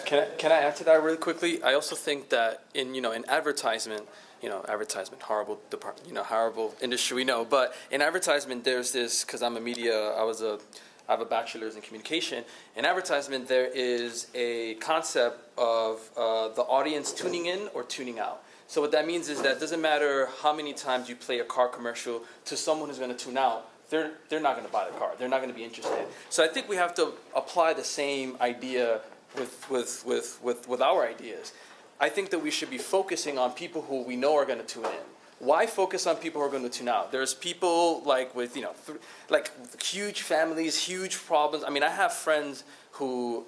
J: can I add to that really quickly? I also think that in advertisement, advertisement, horrible department, horrible industry, we know. But in advertisement, there's this, because I'm a media, I have a bachelor's in communication. In advertisement, there is a concept of the audience tuning in or tuning out. So what that means is that it doesn't matter how many times you play a car commercial to someone who's going to tune out. They're not going to buy the car. They're not going to be interested. So I think we have to apply the same idea with our ideas. I think that we should be focusing on people who we know are going to tune in. Why focus on people who are going to tune out? There's people with huge families, huge problems. I mean, I have friends who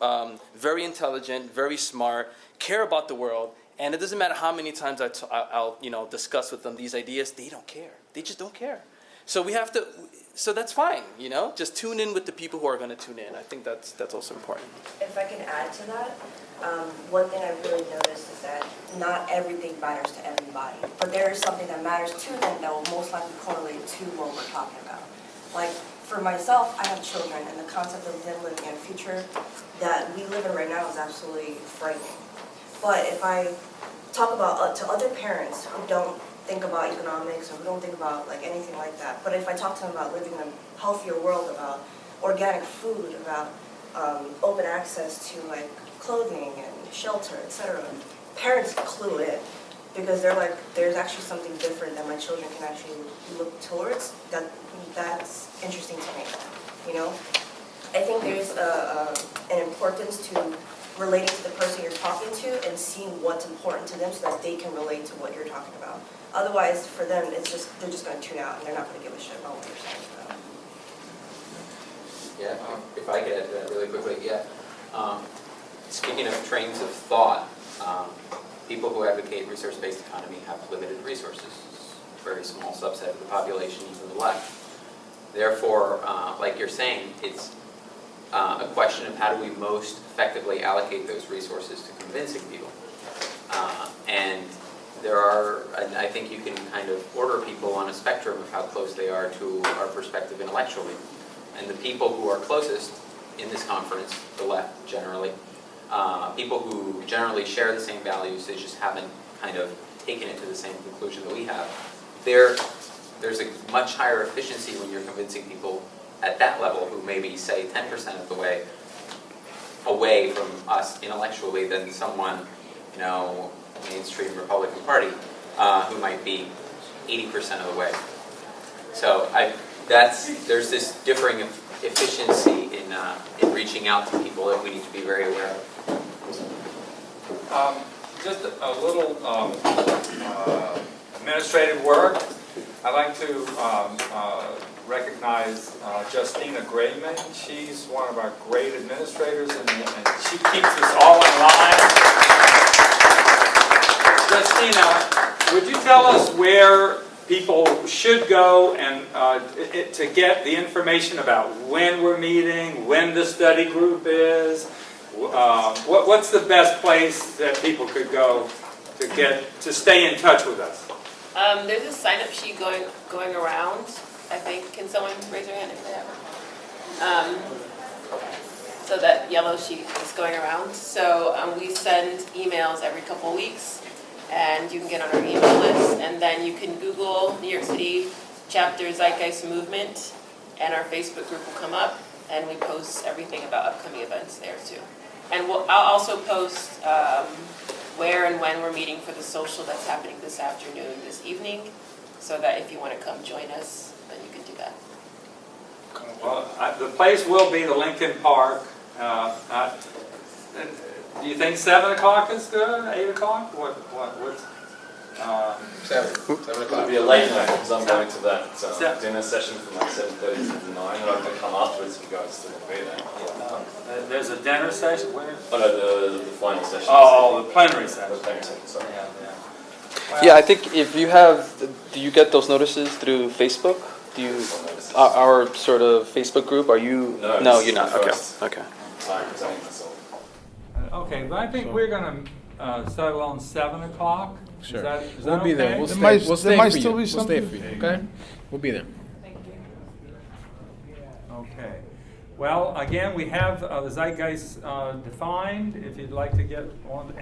J: very intelligent, very smart, care about the world, and it doesn't matter how many times I'll discuss with them these ideas. They don't care. They just don't care. So we have to. So that's fine, just tune in with the people who are going to tune in. I think that's also important.
P: If I can add to that, one thing I really noticed is that not everything matters to everybody, but there is something that matters to them that will most likely correlate to what we're talking about. For myself, I have children, and the concept of them living in a future that we live in right now is absolutely frightening. But if I talk about to other parents who don't think about economics or who don't think about anything like that, but if I talk to them about living in a healthier world, about organic food, about open access to clothing and shelter, etc., parents clue in because they're there's actually something different that my children can actually look towards. That's interesting to me. I think there's an importance to relating to the person you're talking to and seeing what's important to them so that they can relate to what you're talking about. Otherwise, for them, they're just going to tune out and they're not going to give a shit about what you're saying to them.
G: Yeah, if I could add to that really quickly, yeah. Speaking of trains of thought, people who advocate resource-based economy have limited resources. A very small subset of the population, even the left. Therefore, like you're saying, it's a question of how do we most effectively allocate those resources to convincing people. And I think you can kind of order people on a spectrum of how close they are to our perspective intellectually. And the people who are closest in this conference, the left generally, people who generally share the same values, they just haven't kind of taken it to the same conclusion that we have. There's a much higher efficiency when you're convincing people at that level who maybe say 10% of the way away from us intellectually than someone, you know, mainstream Republican Party, who might be 80% of the way. So there's this differing efficiency in reaching out to people that we need to be very aware of.
A: Just a little administrative work. I'd like to recognize Justina Grayman. She's one of our great administrators, and she keeps us all in line. Justina, would you tell us where people should go and to get the information about when we're meeting, when the study group is? What's the best place that people could go to stay in touch with us?
Q: There's a sign-up sheet going around. I think. Can someone raise their hand if they have it? So that yellow sheet is going around. So we send emails every couple weeks, and you can get on our email list, and then you can Google New York City Chapter Zeitgeist Movement, and our Facebook group will come up, and we post everything about upcoming events there too. And I'll also post where and when we're meeting for the social that's happening this afternoon, this evening, so that if you want to come join us, then you can do that.
A: Well, the place will be the Lincoln Park. Do you think 7 o'clock is good? 8 o'clock? What's
G: 7 o'clock.
E: It'll be a late night because I'm going to that dinner session from like 7:30 to 9, and I can come afterwards if you guys still want to be there.
A: there's a dinner session? Where?
E: Oh no, the final session.
A: Oh, the plenary session.
E: The plenary session, sorry.
J: Yeah, I think if you have, do you get those notices through Facebook? Do you, our sort of Facebook group, are you? No, you're not, okay, okay.
A: Okay, but I think we're going to settle on 7 o'clock.
H: Sure.
A: Is that
H: We'll be there.
A: okay?
H: We'll
B: There
H: stay.
B: might-
H: We'll
B: there
H: stay
B: might
H: for
B: still
H: you.
B: be
H: We'll stay
B: something.
H: for you. Okay. We'll be there.
A: Okay. Well, again, we have the Zeitgeist defined, if you'd like to get on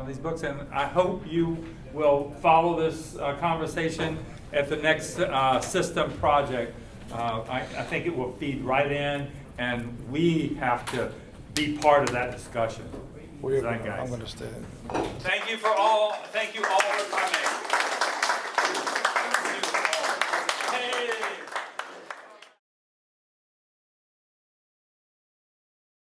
A: these books. And I hope you will follow this conversation at the next system project. I think it will feed right in, and we have to be part of that discussion.
B: I'm
A: Zeitgeist.
B: going to stay.
A: Thank you all for coming.